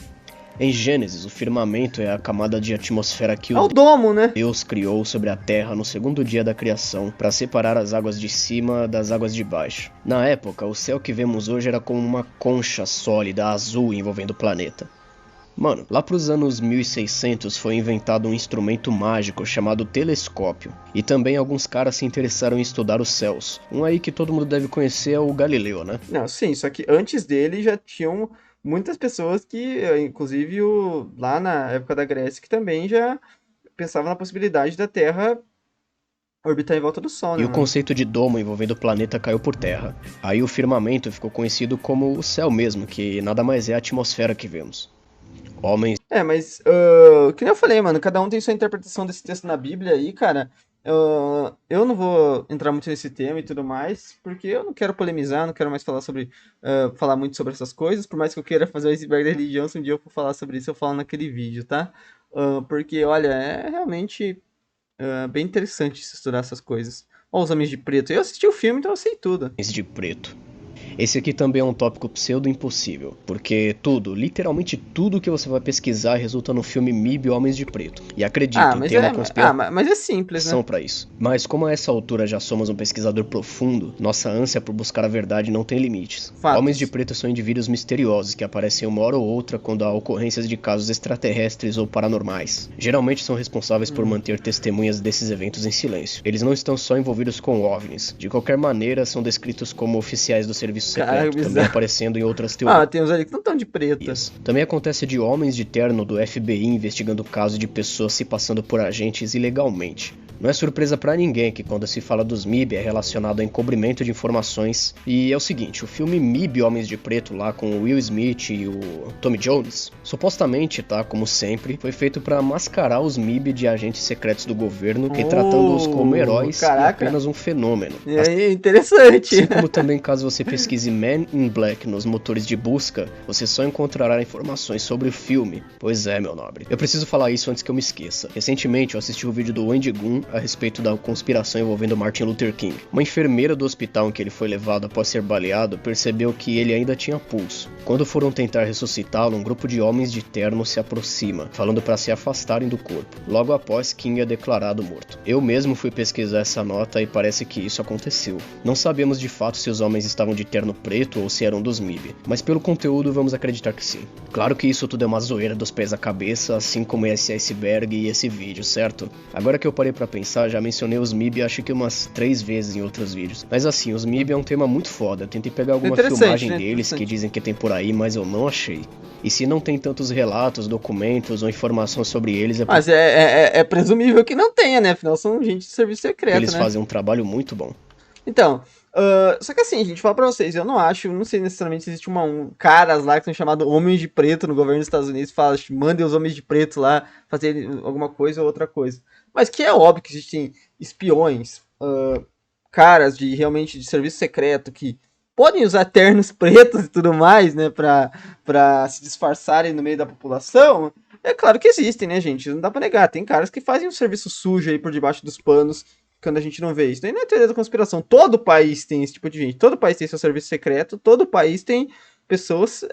Em Gênesis, o firmamento é a camada de atmosfera que o domo, né? Deus criou sobre a terra no segundo dia da criação para separar as águas de cima das águas de baixo. Na época, o céu que vemos hoje era como uma concha sólida azul envolvendo o planeta. Mano, lá pros anos 1600 foi inventado um instrumento mágico chamado telescópio. E também alguns caras se interessaram em estudar os céus. Um aí que todo mundo deve conhecer é o Galileu, né? Não, sim, só que antes dele já tinham muitas pessoas que, inclusive lá na época da Grécia, que também já pensavam na possibilidade da Terra orbitar em volta do Sol, né? E o conceito de domo envolvendo o planeta caiu por terra. Aí o firmamento ficou conhecido como o céu mesmo, que nada mais é a atmosfera que vemos. Homens... mas, que nem eu falei, mano, cada um tem sua interpretação desse texto na Bíblia aí, cara. Eu não vou entrar muito nesse tema e tudo mais, porque eu não quero polemizar, não quero mais falar muito sobre essas coisas, por mais que eu queira fazer o iceberg da religião, se um dia eu for falar sobre isso, eu falo naquele vídeo, tá? Porque, olha, é realmente bem interessante se estudar essas coisas. Olha os Homens de Preto. Eu assisti o filme, então eu sei tudo. de preto. Esse aqui também é um tópico pseudo-impossível, porque tudo, literalmente tudo que você vai pesquisar resulta no filme MIB Homens de Preto. E acreditem, tem uma conspiração mas é simples, né? Pra isso. Mas como a essa altura já somos um pesquisador profundo, nossa ânsia por buscar a verdade não tem limites. Fatos. Homens de Preto são indivíduos misteriosos que aparecem uma hora ou outra quando há ocorrências de casos extraterrestres ou paranormais. Geralmente são responsáveis por manter testemunhas desses eventos em silêncio. Eles não estão só envolvidos com OVNIs. De qualquer maneira, são descritos como oficiais do serviço secreto, também aparecendo em outras teorias. Tem uns ali que não estão de preto. Isso. Também acontece de homens de terno do FBI investigando o caso de pessoas se passando por agentes ilegalmente. Não é surpresa pra ninguém que quando se fala dos MIB é relacionado a encobrimento de informações. E é o seguinte, o filme MIB Homens de Preto lá com o Will Smith e o Tommy Jones, supostamente, tá, como sempre, foi feito pra mascarar os MIB de agentes secretos do governo, retratando-os como heróis e apenas um fenômeno. É interessante. Assim como também caso você pesquise Men in Black nos motores de busca, você só encontrará informações sobre o filme. Pois é, meu nobre. Eu preciso falar isso antes que eu me esqueça. Recentemente eu assisti o vídeo do Wendy Gun a respeito da conspiração envolvendo Martin Luther King. Uma enfermeira do hospital em que ele foi levado após ser baleado percebeu que ele ainda tinha pulso. Quando foram tentar ressuscitá-lo, um grupo de homens de terno se aproxima, falando para se afastarem do corpo, logo após King é declarado morto. Eu mesmo fui pesquisar essa nota e parece que isso aconteceu. Não sabemos de fato se os homens estavam de terno preto ou se eram dos MIB, mas pelo conteúdo vamos acreditar que sim. Claro que isso tudo é uma zoeira dos pés à cabeça, assim como esse iceberg e esse vídeo, certo? Agora que eu parei pra pensar, já mencionei os MIB acho que umas 3 vezes em outros vídeos. Mas assim, os MIB é um tema muito foda, eu tentei pegar alguma filmagem deles que dizem que tem por aí, mas eu não achei. E se não tem tantos relatos, documentos ou informações sobre eles... Mas é presumível que não tenha, né? Afinal são gente de serviço secreto, eles fazem um trabalho muito bom. Então, só que assim, gente, fala pra vocês, eu não sei necessariamente se existe caras lá que são chamados homens de preto no governo dos Estados Unidos, fala, mandem os homens de preto lá fazer alguma coisa ou outra coisa. Mas que é óbvio que existem espiões, caras realmente de serviço secreto que podem usar ternos pretos e tudo mais, né, pra se disfarçarem no meio da população. É claro que existem, né, gente? Não dá pra negar. Tem caras que fazem um serviço sujo aí por debaixo dos panos quando a gente não vê isso. Daí não é teoria da conspiração. Todo país tem esse tipo de gente. Todo país tem seu serviço secreto. Todo país tem pessoas.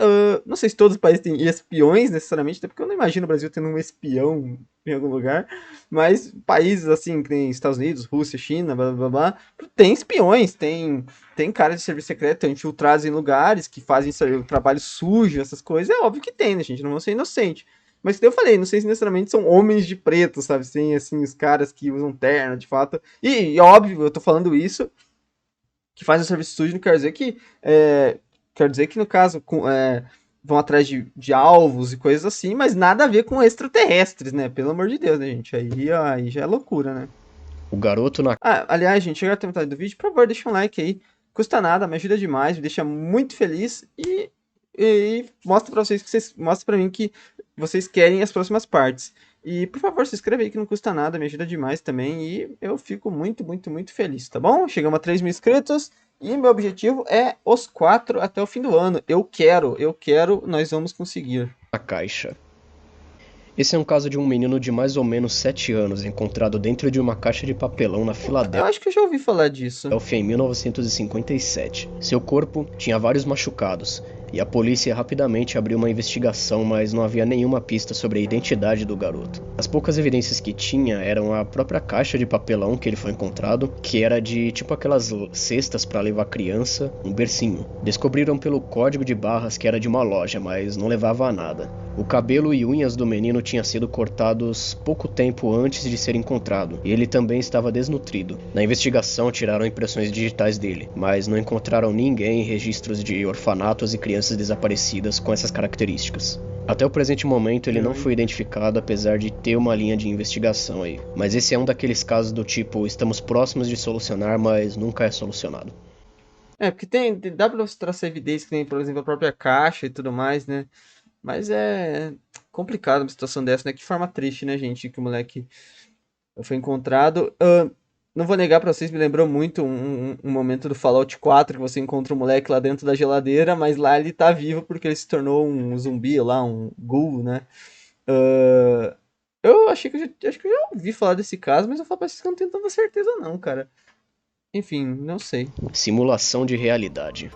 Não sei se todos os países têm espiões necessariamente, até porque eu não imagino o Brasil tendo um espião em algum lugar. Mas países assim, que tem Estados Unidos, Rússia, China, blá blá blá, tem espiões, tem caras de serviço secreto, tem infiltrados em lugares que fazem trabalho sujo, essas coisas. É óbvio que tem, né, gente? Não vão ser inocente. Mas que eu falei, não sei se necessariamente são homens de preto, sabe? Tem, assim, os caras que usam terno, de fato. E óbvio, eu tô falando isso, que fazem o serviço sujo, não quer dizer que... quer dizer que, no caso, vão atrás de alvos e coisas assim, mas nada a ver com extraterrestres, né? Pelo amor de Deus, né, gente? Aí já é loucura, né? O garoto na... aliás, gente, chega até a metade do vídeo, por favor, deixa um like aí. Custa nada, me ajuda demais, me deixa muito feliz e mostra pra vocês mostra pra mim que vocês querem as próximas partes. E por favor, se inscreve aí que não custa nada, me ajuda demais também. E eu fico muito, muito, muito feliz, tá bom? Chegamos a 3 mil inscritos e meu objetivo é os 4 até o fim do ano. Eu quero, nós vamos conseguir. A caixa. Esse é um caso de um menino de mais ou menos 7 anos, encontrado dentro de uma caixa de papelão na Filadélfia. Eu acho que eu já ouvi falar disso. Em 1957. Seu corpo tinha vários machucados, e a polícia rapidamente abriu uma investigação, mas não havia nenhuma pista sobre a identidade do garoto. As poucas evidências que tinha eram a própria caixa de papelão que ele foi encontrado, que era de tipo aquelas cestas para levar criança, um bercinho. Descobriram pelo código de barras que era de uma loja, mas não levava a nada. O cabelo e unhas do menino tinham sido cortados pouco tempo antes de ser encontrado, e ele também estava desnutrido. Na investigação tiraram impressões digitais dele, mas não encontraram ninguém em registros de orfanatos e crianças desaparecidas com essas características. Até o presente momento ele não foi identificado, apesar de ter uma linha de investigação aí. Mas esse é um daqueles casos do tipo, estamos próximos de solucionar, mas nunca é solucionado. Porque dá pra você traçar evidência que tem, por exemplo, a própria caixa e tudo mais, né? Mas é complicado uma situação dessa, né? Que forma triste, né, gente? Que o moleque foi encontrado. Não vou negar pra vocês, me lembrou muito um momento do Fallout 4, que você encontra um moleque lá dentro da geladeira, mas lá ele tá vivo porque ele se tornou um zumbi lá, um ghoul, né? Eu acho que eu já ouvi falar desse caso, mas eu falo pra vocês que eu não tenho tanta certeza não, cara. Enfim, não sei. Simulação de realidade.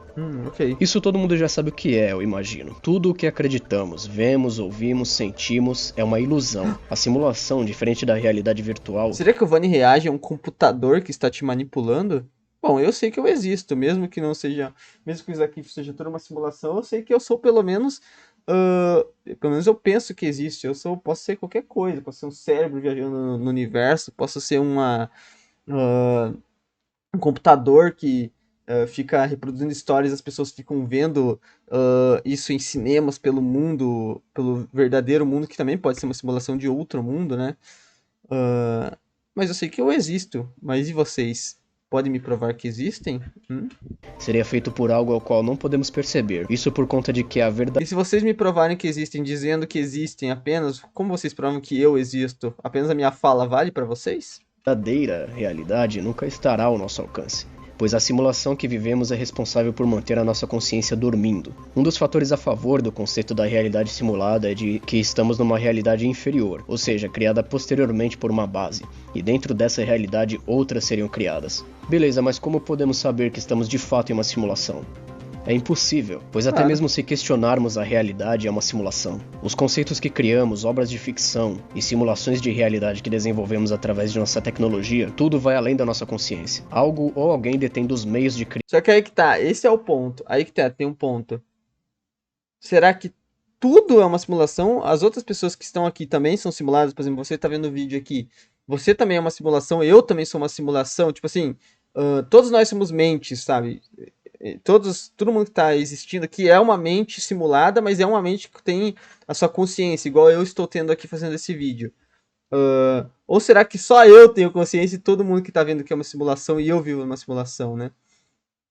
Ok. Isso todo mundo já sabe o que é, eu imagino. Tudo o que acreditamos, vemos, ouvimos, sentimos é uma ilusão. A simulação, diferente da realidade virtual... Será que o Vani reage a um computador que está te manipulando? Bom, eu sei que eu existo, mesmo que não seja... Mesmo que isso aqui seja toda uma simulação, eu sei que eu sou pelo menos... pelo menos eu penso que existe. Posso ser qualquer coisa. Posso ser um cérebro viajando no universo. Posso ser um computador que fica reproduzindo histórias, as pessoas ficam vendo isso em cinemas pelo mundo, pelo verdadeiro mundo, que também pode ser uma simulação de outro mundo, né? Mas eu sei que eu existo. Mas e vocês? Podem me provar que existem? Seria feito por algo ao qual não podemos perceber. Isso por conta de que a E se vocês me provarem que existem, dizendo que existem apenas, como vocês provam que eu existo? Apenas a minha fala vale pra vocês? verdadeira realidade nunca estará ao nosso alcance, pois a simulação que vivemos é responsável por manter a nossa consciência dormindo. Um dos fatores a favor do conceito da realidade simulada é de que estamos numa realidade inferior, ou seja, criada posteriormente por uma base, e dentro dessa realidade outras seriam criadas. Beleza, mas como podemos saber que estamos de fato em uma simulação? É impossível, pois até mesmo se questionarmos a realidade é uma simulação. Os conceitos que criamos, obras de ficção e simulações de realidade que desenvolvemos através de nossa tecnologia, tudo vai além da nossa consciência. Algo ou alguém detém dos meios de criar. Só que aí que tá, esse é o ponto. Aí que tá, tem um ponto. Será que tudo é uma simulação? As outras pessoas que estão aqui também são simuladas? Por exemplo, você tá vendo o vídeo aqui. Você também é uma simulação, eu também sou uma simulação. Tipo assim, todos nós somos mentes, sabe? Todo mundo que está existindo aqui é uma mente simulada, mas é uma mente que tem a sua consciência, igual eu estou tendo aqui fazendo esse vídeo. Ou será que só eu tenho consciência e todo mundo que está vendo que é uma simulação e eu vivo uma simulação, né?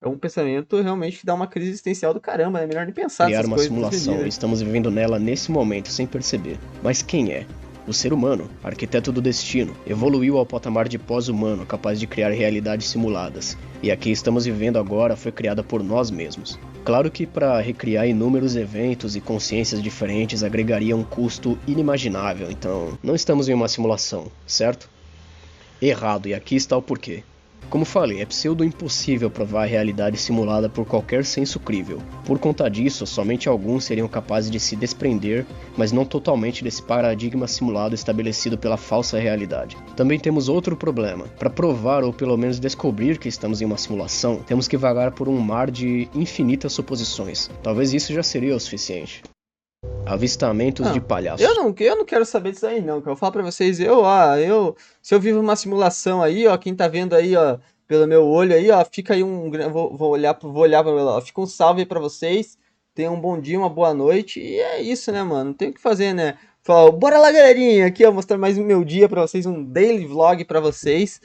É um pensamento realmente que dá uma crise existencial do caramba, é melhor nem pensar Criar nessas uma coisas. simulação, estamos vivendo nela nesse momento sem perceber. Mas quem é? O ser humano, arquiteto do destino, evoluiu ao patamar de pós-humano capaz de criar realidades simuladas. E a que estamos vivendo agora foi criada por nós mesmos. Claro que para recriar inúmeros eventos e consciências diferentes agregaria um custo inimaginável, então não estamos em uma simulação, certo? Errado, e aqui está o porquê. Como falei, é pseudo-impossível provar a realidade simulada por qualquer senso crível. Por conta disso, somente alguns seriam capazes de se desprender, mas não totalmente desse paradigma simulado estabelecido pela falsa realidade. Também temos outro problema. Para provar ou pelo menos descobrir que estamos em uma simulação, temos que vagar por um mar de infinitas suposições. Talvez isso já seria o suficiente. Avistamentos de palhaços. Eu não quero saber disso aí, não. Eu vou falar pra vocês, se eu vivo uma simulação aí, ó, quem tá vendo aí, ó, pelo meu olho aí, ó, fica aí vou olhar para ó, fica um salve aí pra vocês. Tenham um bom dia, uma boa noite. E é isso, né, mano? Não tem o que fazer, né? Falar, bora lá, galerinha, aqui, ó, mostrar mais o meu dia pra vocês, um daily vlog pra vocês.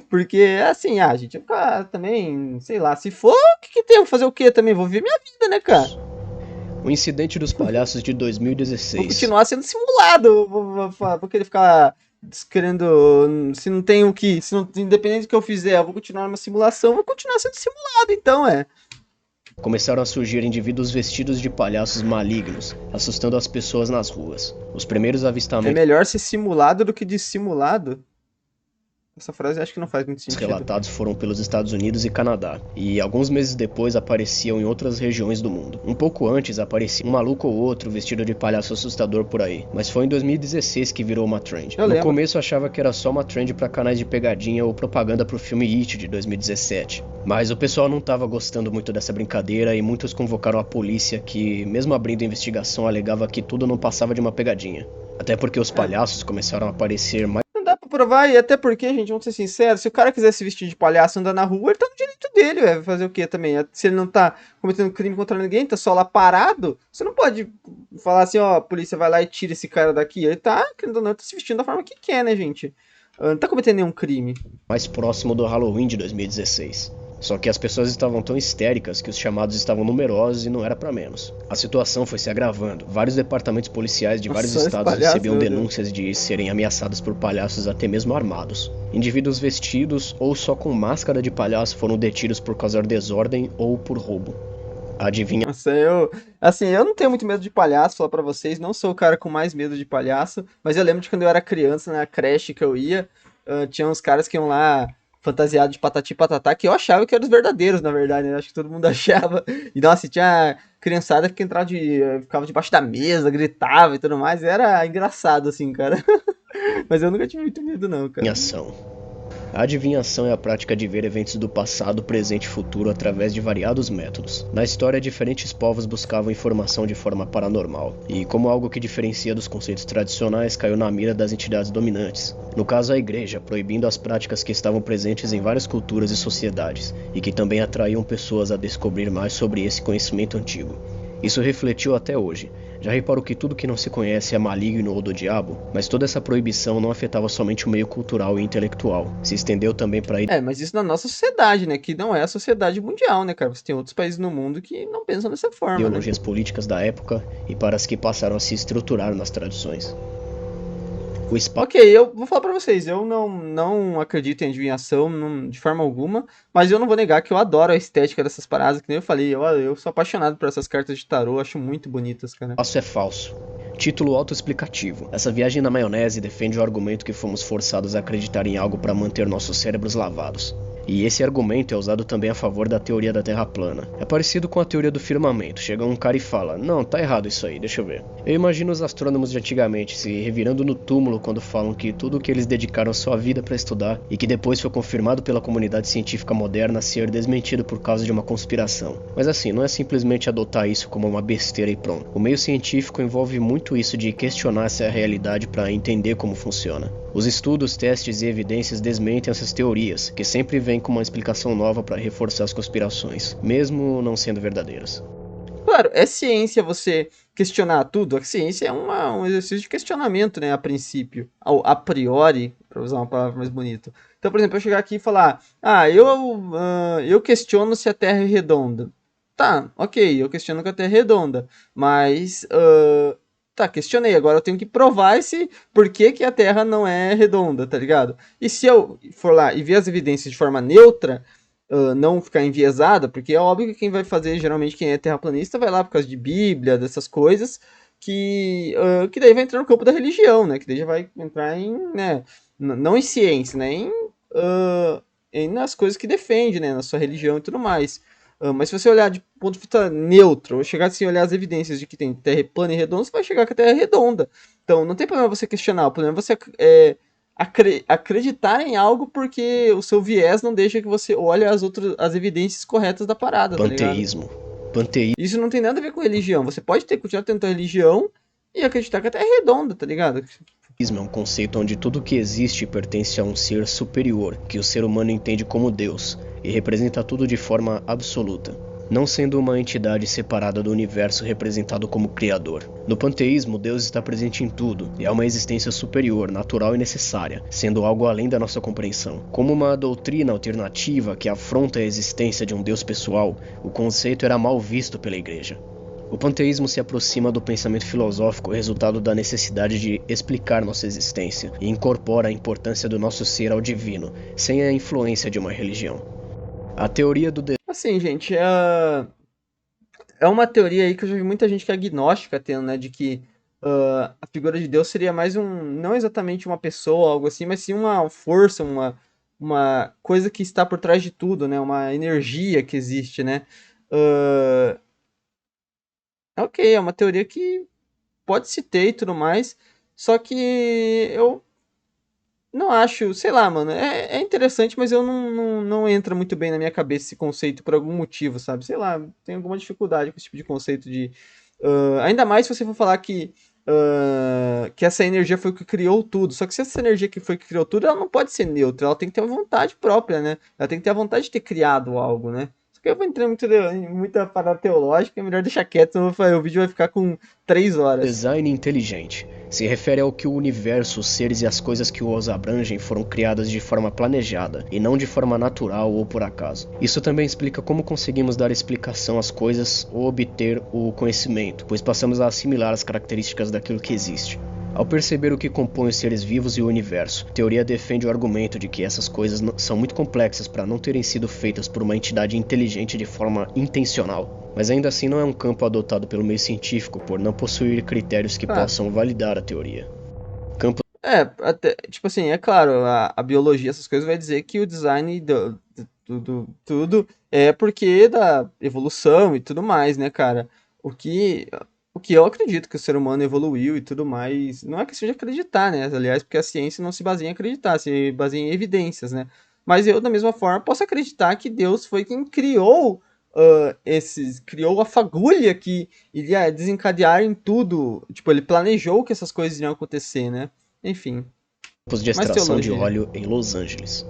Porque, assim, a gente vai ficar também, sei lá, se for, o que tem? Vou fazer o quê também? Vou viver minha vida, né, cara? O incidente dos palhaços de 2016. Vou continuar sendo simulado. Vou querer ficar querendo. Se não tem o que. Se não, independente do que eu fizer, eu vou continuar numa simulação, vou continuar sendo simulado, então Começaram a surgir indivíduos vestidos de palhaços malignos, assustando as pessoas nas ruas. Os primeiros avistamentos. É melhor ser simulado do que dissimulado? Essa frase acho que não faz muito sentido. Os relatados foram pelos Estados Unidos e Canadá, e alguns meses depois apareciam em outras regiões do mundo. Um pouco antes aparecia um maluco ou outro vestido de palhaço assustador por aí, mas foi em 2016 que virou uma trend. No começo achava que era só uma trend para canais de pegadinha ou propaganda pro filme It de 2017. Mas o pessoal não estava gostando muito dessa brincadeira e muitos convocaram a polícia que, mesmo abrindo investigação, alegava que tudo não passava de uma pegadinha. Até porque os palhaços começaram a aparecer mais. Não dá pra provar, e até porque, gente, vamos ser sinceros, se o cara quiser se vestir de palhaço e andar na rua, ele tá no direito dele, vai fazer o quê também? Se ele não tá cometendo crime contra ninguém, tá só lá parado, você não pode falar assim, ó, a polícia vai lá e tira esse cara daqui. Ele tá, querendo ou não, tá se vestindo da forma que quer, né, gente? Não tá cometendo nenhum crime. Mais próximo do Halloween de 2016. Só que as pessoas estavam tão histéricas que os chamados estavam numerosos e não era pra menos. A situação foi se agravando. Vários departamentos policiais de vários estados recebiam denúncias de serem ameaçados por palhaços até mesmo armados. Indivíduos vestidos ou só com máscara de palhaço foram detidos por causar desordem ou por roubo. Adivinha? Nossa, eu não tenho muito medo de palhaço, falar pra vocês, não sou o cara com mais medo de palhaço, mas eu lembro de quando eu era criança, na creche que eu ia, tinha uns caras que iam lá fantasiado de patati e patatá, que eu achava que eram os verdadeiros, na verdade, né? Acho que todo mundo achava. E nossa, tinha criançada que ficava debaixo da mesa, gritava e tudo mais. Era engraçado, assim, cara. Mas eu nunca tive muito medo, não, cara. A adivinhação é a prática de ver eventos do passado, presente e futuro através de variados métodos. Na história, diferentes povos buscavam informação de forma paranormal, e como algo que diferencia dos conceitos tradicionais, caiu na mira das entidades dominantes. No caso, a igreja, proibindo as práticas que estavam presentes em várias culturas e sociedades, e que também atraíam pessoas a descobrir mais sobre esse conhecimento antigo. Isso refletiu até hoje. Já reparou que tudo que não se conhece é maligno ou do diabo? Mas toda essa proibição não afetava somente o meio cultural e intelectual. Se estendeu também para Mas isso na nossa sociedade, né? Que não é a sociedade mundial, né, cara? Você tem outros países no mundo que não pensam dessa forma, né? ideologias políticas da época e para as que passaram a se estruturar nas tradições. O espaço Ok, eu vou falar pra vocês, eu não acredito em adivinhação de forma alguma, mas eu não vou negar que eu adoro a estética dessas paradas, que nem eu falei, eu sou apaixonado por essas cartas de tarô, acho muito bonitas, cara. é falso. Título autoexplicativo. Essa viagem na maionese defende o argumento que fomos forçados a acreditar em algo para manter nossos cérebros lavados. E esse argumento é usado também a favor da teoria da Terra plana. É parecido com a teoria do firmamento. Chega um cara e fala, não, tá errado isso aí, deixa eu ver. Eu imagino os astrônomos de antigamente se revirando no túmulo quando falam que tudo o que eles dedicaram sua vida para estudar e que depois foi confirmado pela comunidade científica moderna ser desmentido por causa de uma conspiração. Mas assim, não é simplesmente adotar isso como uma besteira e pronto. O meio científico envolve muito isso de questionar essa realidade para entender como funciona. Os estudos, testes e evidências desmentem essas teorias, que sempre vêm com uma explicação nova para reforçar as conspirações, mesmo não sendo verdadeiras. Claro, é ciência você questionar tudo, a ciência é um exercício de questionamento, né, a princípio, a priori, para usar uma palavra mais bonita. Então, por exemplo, eu chegar aqui e falar, eu questiono se a Terra é redonda. Tá, ok, eu questiono que a Terra é redonda, mas tá, questionei. Agora eu tenho que provar esse por que a Terra não é redonda, tá ligado? E se eu for lá e ver as evidências de forma neutra, não ficar enviesada, porque é óbvio que quem vai fazer, geralmente quem é terraplanista, vai lá por causa de Bíblia, dessas coisas, que daí vai entrar no campo da religião, né? Que daí já vai entrar em, né? Não em ciência, né? Nas coisas que defende, né? Na sua religião e tudo mais. Mas se você olhar de ponto de vista neutro, ou chegar assim, olhar as evidências de que tem terra plana e redonda, você vai chegar que a Terra é redonda. Então não tem problema você questionar, o problema é você acreditar em algo porque o seu viés não deixa que você olhe as evidências corretas da parada, tá ligado? Panteísmo. Isso não tem nada a ver com religião. Você pode continuar tendo a religião e acreditar que a Terra é redonda, tá ligado? Panteísmo é um conceito onde tudo que existe pertence a um ser superior, que o ser humano entende como Deus, e representa tudo de forma absoluta, não sendo uma entidade separada do universo representado como Criador. No panteísmo, Deus está presente em tudo, e é uma existência superior, natural e necessária, sendo algo além da nossa compreensão. Como uma doutrina alternativa que afronta a existência de um Deus pessoal, o conceito era mal visto pela Igreja. O panteísmo se aproxima do pensamento filosófico resultado da necessidade de explicar nossa existência e incorpora a importância do nosso ser ao divino, sem a influência de uma religião. A teoria do Assim, gente, é uma teoria aí que eu já vi muita gente que é agnóstica tendo, né? De que a figura de Deus seria mais não exatamente uma pessoa, algo assim, mas sim uma força, uma coisa que está por trás de tudo, né? Uma energia que existe, né? Ah, ok, é uma teoria que pode se ter e tudo mais, só que eu não acho, sei lá, mano, é interessante, mas eu não entra muito bem na minha cabeça esse conceito por algum motivo, sabe? Sei lá, tenho alguma dificuldade com esse tipo de conceito de. Ainda mais se você for falar que essa energia foi o que criou tudo. Só que se essa energia que foi o que criou tudo, ela não pode ser neutra, ela tem que ter uma vontade própria, né? Ela tem que ter a vontade de ter criado algo, né? Só que eu vou entrar em muita parada teológica, é melhor deixar quieto, senão o vídeo vai ficar com 3 horas. design inteligente. Se refere ao que o universo, os seres e as coisas que os abrangem foram criadas de forma planejada, e não de forma natural ou por acaso. Isso também explica como conseguimos dar explicação às coisas ou obter o conhecimento, pois passamos a assimilar as características daquilo que existe. Ao perceber o que compõe os seres vivos e o universo, a teoria defende o argumento de que essas coisas são muito complexas para não terem sido feitas por uma entidade inteligente de forma intencional. Mas ainda assim não é um campo adotado pelo meio científico por não possuir critérios que possam validar a teoria. Até, tipo assim, é claro, a biologia, essas coisas, vai dizer que o design tudo é porque da evolução e tudo mais, né, cara? O que, o que eu acredito que o ser humano evoluiu e tudo mais, não é questão de acreditar, né? Aliás, porque a ciência não se baseia em acreditar, se baseia em evidências, né? Mas eu, da mesma forma, posso acreditar que Deus foi quem criou criou a fagulha que iria desencadear em tudo. Tipo, ele planejou que essas coisas iriam acontecer, né? Enfim, Campos de mais extração de teologia. óleo em Los Angeles.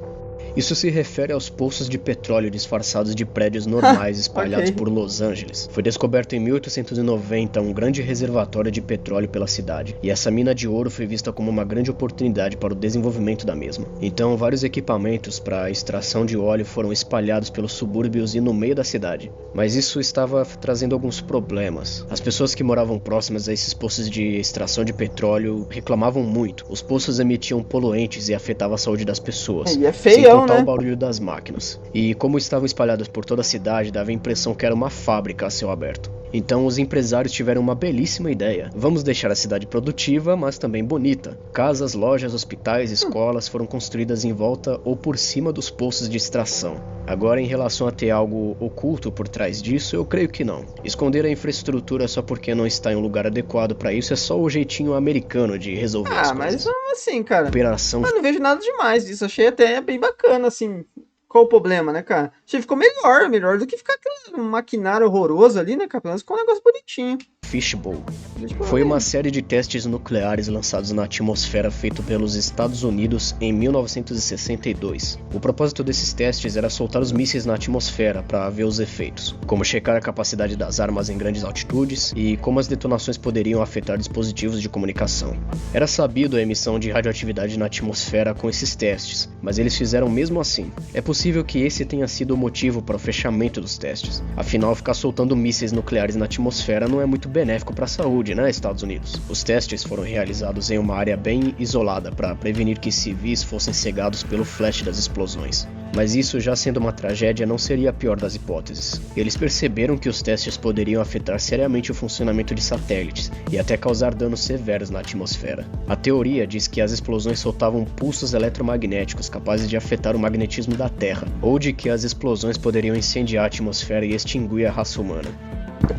Isso se refere aos poços de petróleo disfarçados de prédios normais espalhados Ok. por Los Angeles. Foi descoberto em 1890 um grande reservatório de petróleo pela cidade, e essa mina de ouro foi vista como uma grande oportunidade para o desenvolvimento da mesma. Então, vários equipamentos para a extração de óleo foram espalhados pelos subúrbios e no meio da cidade. Mas isso estava trazendo alguns problemas. As pessoas que moravam próximas a esses poços de extração de petróleo reclamavam muito. Os poços emitiam poluentes e afetavam a saúde das pessoas. E é Sem feião, contar né? o barulho das máquinas. E como estavam espalhados por toda a cidade, dava a impressão que era uma fábrica a céu aberto. Então os empresários tiveram uma belíssima ideia. Vamos deixar a cidade produtiva, mas também bonita. Casas, lojas, hospitais, escolas foram construídas em volta ou por cima dos poços de extração. Agora, em relação a ter algo oculto por trás disso, eu creio que não. Esconder a infraestrutura só porque não está em um lugar adequado para isso é só o jeitinho americano de resolver as Ah, mas coisas. assim, cara, Operação eu não vejo nada demais disso. Achei até bem bacana, assim. Qual o problema, né, cara? Achei que ficou melhor do que ficar aquele maquinário horroroso ali, né, cara? Pelo menos ficou um negócio bonitinho. Fishbowl Tipo, foi uma série de testes nucleares lançados na atmosfera feito pelos Estados Unidos em 1962. O propósito desses testes era soltar os mísseis na atmosfera para ver os efeitos, como checar a capacidade das armas em grandes altitudes e como as detonações poderiam afetar dispositivos de comunicação. Era sabido a emissão de radioatividade na atmosfera com esses testes, mas eles fizeram mesmo assim. É possível que esse tenha sido o motivo para o fechamento dos testes. Afinal, ficar soltando mísseis nucleares na atmosfera não é muito benéfico para a saúde, né, Estados Unidos? Os testes foram realizados em uma área bem isolada para prevenir que civis fossem cegados pelo flash das explosões. Mas isso, já sendo uma tragédia, não seria a pior das hipóteses. Eles perceberam que os testes poderiam afetar seriamente o funcionamento de satélites e até causar danos severos na atmosfera. A teoria diz que as explosões soltavam pulsos eletromagnéticos capazes de afetar o magnetismo da Terra, ou de que as explosões poderiam incendiar a atmosfera e extinguir a raça humana.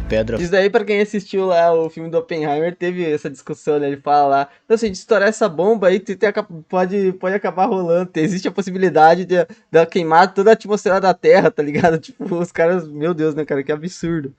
Pedra isso daí, pra quem assistiu lá o filme do Oppenheimer, teve essa discussão, né? Ele fala lá, então, assim, de estourar essa bomba aí, pode acabar rolando. Existe a possibilidade de ela queimar toda a atmosfera da Terra, tá ligado? Tipo, os caras, meu Deus, né, cara? Que absurdo.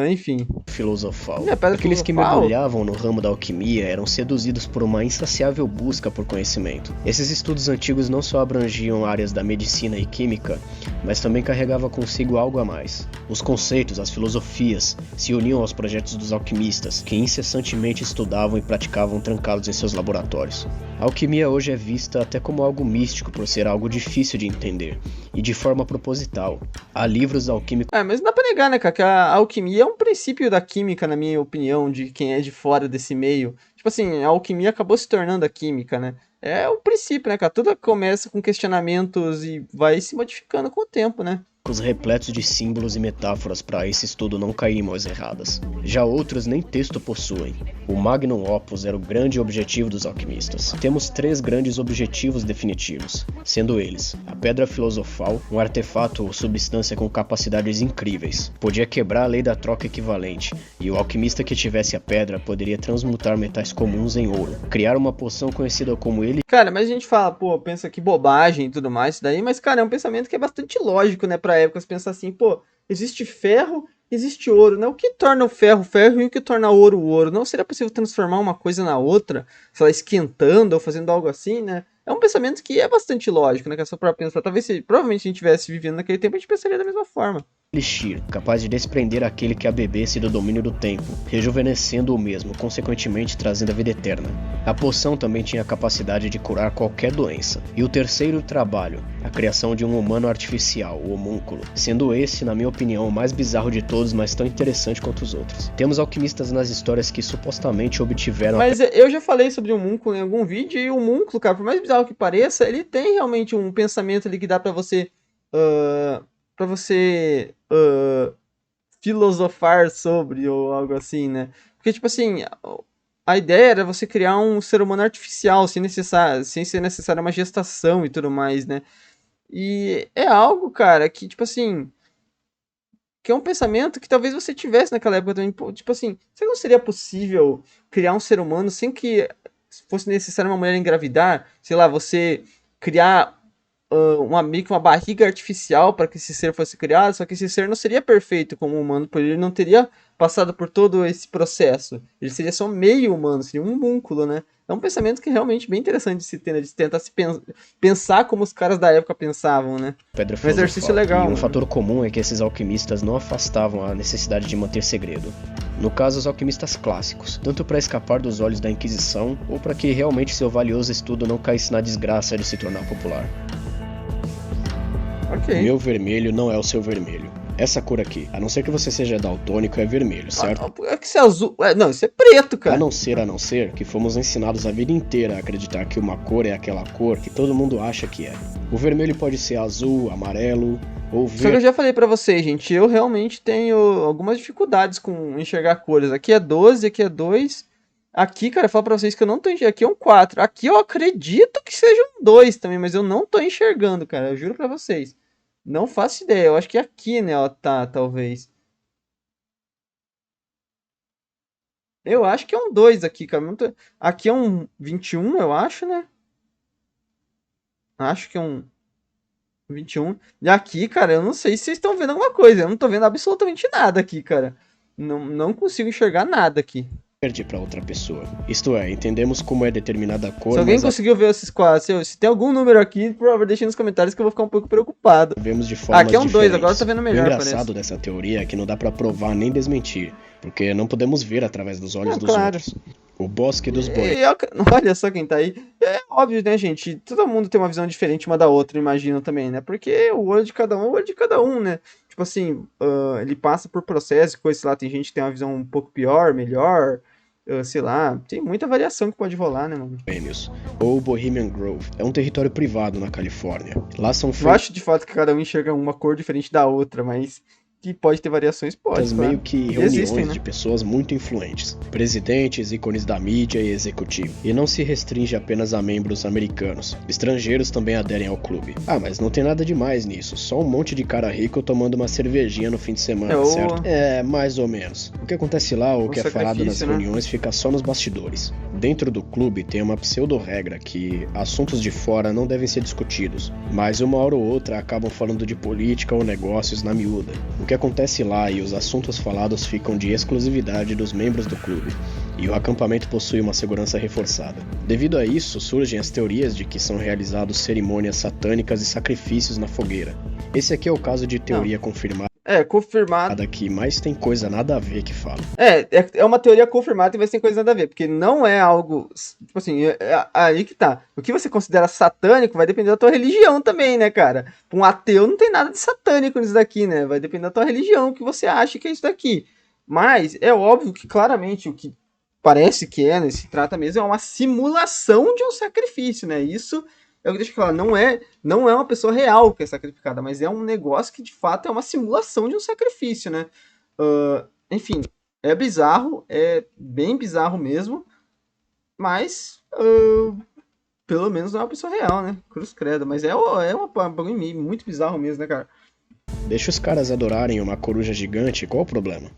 Enfim. filosofal. É, pedra Aqueles que filosofal. mergulhavam no ramo da alquimia eram seduzidos por uma insaciável busca por conhecimento. Esses estudos antigos não só abrangiam áreas da medicina e química, mas também carregavam consigo algo a mais. Os conceitos, as filosofias, se uniam aos projetos dos alquimistas, que incessantemente estudavam e praticavam trancados em seus laboratórios. A alquimia hoje é vista até como algo místico por ser algo difícil de entender, e de forma proposital. Há livros alquímicos Mas não dá pra negar, né, cara, que a alquimia é um princípio da química, na minha opinião, de quem é de fora desse meio. Tipo assim, a alquimia acabou se tornando a química, né? É o princípio, né, cara? Tudo começa com questionamentos e vai se modificando com o tempo, né? repletos de símbolos e metáforas para esse estudo não cair em mãos erradas. Já outros nem texto possuem. O Magnum Opus era o grande objetivo dos alquimistas. Temos 3 grandes objetivos definitivos, sendo eles: a Pedra Filosofal, um artefato ou substância com capacidades incríveis. Podia quebrar a lei da troca equivalente, e o alquimista que tivesse a pedra poderia transmutar metais comuns em ouro, criar uma poção conhecida como ele. Cara, mas a gente fala, pô, pensa que bobagem e tudo mais, isso daí, mas, cara, é um pensamento que é bastante lógico, né, pra época, você pensar assim, pô, existe ferro, existe ouro, né? O que torna o ferro ferro e o que torna o ouro? Não seria possível transformar uma coisa na outra, sei lá, esquentando ou fazendo algo assim, né? É um pensamento que é bastante lógico, né? Que é só pra pensar, provavelmente se a gente tivesse vivendo naquele tempo, a gente pensaria da mesma forma. Elixir, capaz de desprender aquele que a bebesse do domínio do tempo, rejuvenescendo o mesmo, consequentemente trazendo a vida eterna. A poção também tinha a capacidade de curar qualquer doença. E o terceiro trabalho, a criação de um humano artificial, o homúnculo, sendo esse, na minha opinião, o mais bizarro de todos, mas tão interessante quanto os outros. Temos alquimistas nas histórias que supostamente obtiveram Mas eu já falei sobre o homúnculo em algum vídeo, e o homúnculo, cara, por mais bizarro que pareça, ele tem realmente um pensamento ali que dá pra você... para você filosofar sobre ou algo assim, né? Porque, tipo assim, a ideia era você criar um ser humano artificial, sem ser necessária uma gestação e tudo mais, né? E é algo, cara, que, tipo assim, que é um pensamento que talvez você tivesse naquela época também. Tipo assim, será que não seria possível criar um ser humano sem que fosse necessário uma mulher engravidar? Sei lá, você criar meio que uma barriga artificial para que esse ser fosse criado, só que esse ser não seria perfeito como humano, porque ele não teria passado por todo esse processo. Ele seria só meio humano, seria um homúnculo, né? É um pensamento que é realmente bem interessante de se ter, né? De tentar pensar como os caras da época pensavam, né? Pedra Um exercício filosofal. legal, E um mano. fator comum é que esses alquimistas não afastavam a necessidade de manter segredo. No caso, os alquimistas clássicos, tanto para escapar dos olhos da Inquisição ou para que realmente seu valioso estudo não caísse na desgraça de se tornar popular. Ok. O meu vermelho não é o seu vermelho. Essa cor aqui, a não ser que você seja daltônico, é vermelho, certo? É que isso é azul. Não, isso é preto, cara. A não ser que fomos ensinados a vida inteira a acreditar que uma cor é aquela cor que todo mundo acha que é. O vermelho pode ser azul, amarelo ou Só que eu verde. já falei pra vocês, gente, eu realmente tenho algumas dificuldades com enxergar cores. Aqui é 12, aqui é 2. Aqui, cara, eu falo pra vocês que eu não tô enxergando. Aqui é um 4. Aqui eu acredito que seja um 2 também, mas eu não tô enxergando, cara. Eu juro pra vocês. Não faço ideia. Eu acho que aqui, né, ó, tá, talvez. Eu acho que é um 2 aqui, cara. Aqui é um 21, eu acho, né? Acho que é um 21. E aqui, cara, eu não sei se vocês estão vendo alguma coisa. Eu não tô vendo absolutamente nada aqui, cara. Não consigo enxergar nada aqui. Para outra pessoa. Isto é, entendemos como é determinada Se cor, alguém mas a conseguiu ver esses quadros, se tem algum número aqui, por favor, deixe nos comentários que eu vou ficar um pouco preocupado. vemos de Ah, aqui formas é um 2, diferentes. agora eu tô vendo O melhor, parece. engraçado dessa teoria é que não dá pra provar nem desmentir, porque não podemos ver através dos olhos Ah, dos claro. outros. O bosque dos boreais. Olha só quem tá aí. É óbvio, né, gente? Todo mundo tem uma visão diferente uma da outra, imagino também, né? Porque o olho de cada um é o olho de cada um, né? Tipo assim, ele passa por processo, coisa, sei lá, tem gente que tem uma visão um pouco pior, melhor, sei lá, tem muita variação que pode rolar, né, mano? Ou Bohemian Grove. É um território privado na Califórnia. Lá são Eu feitas acho de fato que cada um enxerga uma cor diferente da outra, mas que pode ter variações, pode, meio claro. que E reuniões existem, né? de pessoas muito influentes, presidentes, ícones da mídia e executivo. E não se restringe apenas a membros americanos. Estrangeiros também aderem ao clube. Ah, mas não tem nada demais nisso. Só um monte de cara rico tomando uma cervejinha no fim de semana, certo? É, mais ou menos. O que acontece lá ou o que é falado nas né? reuniões fica só nos bastidores. Dentro do clube tem uma pseudo-regra que assuntos de fora não devem ser discutidos, mas uma hora ou outra acabam falando de política ou negócios na miúda. O que acontece lá e os assuntos falados ficam de exclusividade dos membros do clube, e o acampamento possui uma segurança reforçada. Devido a isso, surgem as teorias de que são realizados cerimônias satânicas e sacrifícios na fogueira. Esse aqui é o caso de teoria confirmada. Confirmado. Que mais tem coisa nada a ver que fala. É uma teoria confirmada e vai ser coisa nada a ver, porque não é algo, tipo assim, aí que tá. O que você considera satânico vai depender da tua religião também, né, cara? Pra um ateu não tem nada de satânico nisso daqui, né? Vai depender da tua religião, o que você acha que é isso daqui. Mas é óbvio que claramente o que parece que é, né, se trata mesmo, é uma simulação de um sacrifício, né? Isso é o que deixa eu falar, não é uma pessoa real que é sacrificada, mas é um negócio que de fato é uma simulação de um sacrifício, né? Enfim, é bizarro, é bem bizarro mesmo, mas pelo menos não é uma pessoa real, né? Cruz credo, mas é uma bagulho muito bizarro mesmo, né, cara? Deixa os caras adorarem uma coruja gigante, qual o problema?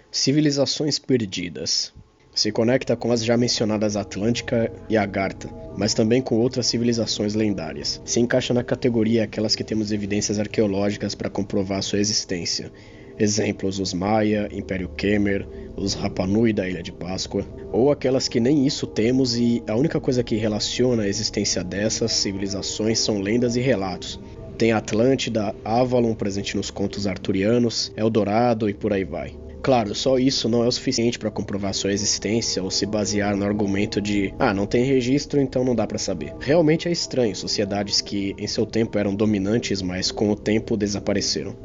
Civilizações perdidas. Se conecta com as já mencionadas Atlântica e Agartha, mas também com outras civilizações lendárias. Se encaixa na categoria aquelas que temos evidências arqueológicas para comprovar sua existência. Exemplos: os Maia, Império Khmer, os Rapa Nui da Ilha de Páscoa, ou aquelas que nem isso temos e a única coisa que relaciona a existência dessas civilizações são lendas e relatos. Tem Atlântida, Avalon presente nos contos arturianos, Eldorado e por aí vai. Claro, só isso não é o suficiente para comprovar sua existência ou se basear no argumento de não tem registro, então não dá para saber. Realmente é estranho sociedades que em seu tempo eram dominantes, mas com o tempo desapareceram.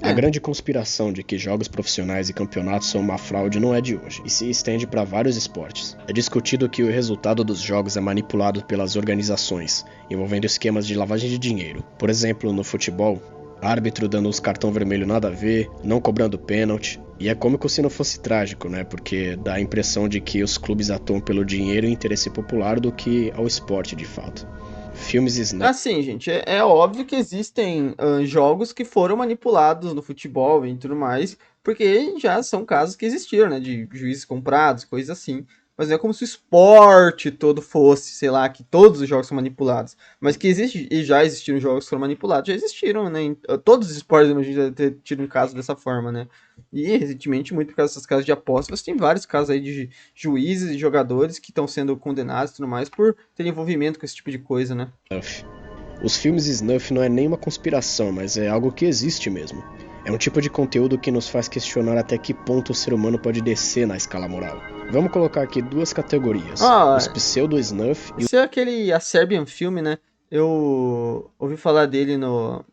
A grande conspiração de que jogos profissionais e campeonatos são uma fraude não é de hoje, e se estende para vários esportes. É discutido que o resultado dos jogos é manipulado pelas organizações, envolvendo esquemas de lavagem de dinheiro. Por exemplo, no futebol, árbitro dando uns cartão vermelho nada a ver, não cobrando pênalti. E é cômico se não fosse trágico, né? Porque dá a impressão de que os clubes atuam pelo dinheiro e interesse popular do que ao esporte de fato. Filmes Snap. Assim, gente, é óbvio que existem jogos que foram manipulados no futebol e tudo mais, porque já são casos que existiram, né? De juízes comprados, coisas assim. mas não é como se o esporte todo fosse, sei lá, que todos os jogos são manipulados. Mas que existe, e já existiram jogos que foram manipulados, já existiram, né? Todos os esportes a gente já ter tido um caso dessa forma, né? E recentemente, muito por causa dessas casas de apostas, você tem vários casos aí de juízes e jogadores que estão sendo condenados e tudo mais por ter envolvimento com esse tipo de coisa, né? Os filmes Snuff não é nem uma conspiração, mas é algo que existe mesmo. É um tipo de conteúdo que nos faz questionar até que ponto o ser humano pode descer na escala moral. Vamos colocar aqui duas categorias, os pseudo-snuff e esse é aquele A Serbian Film, né? Eu ouvi falar dele no...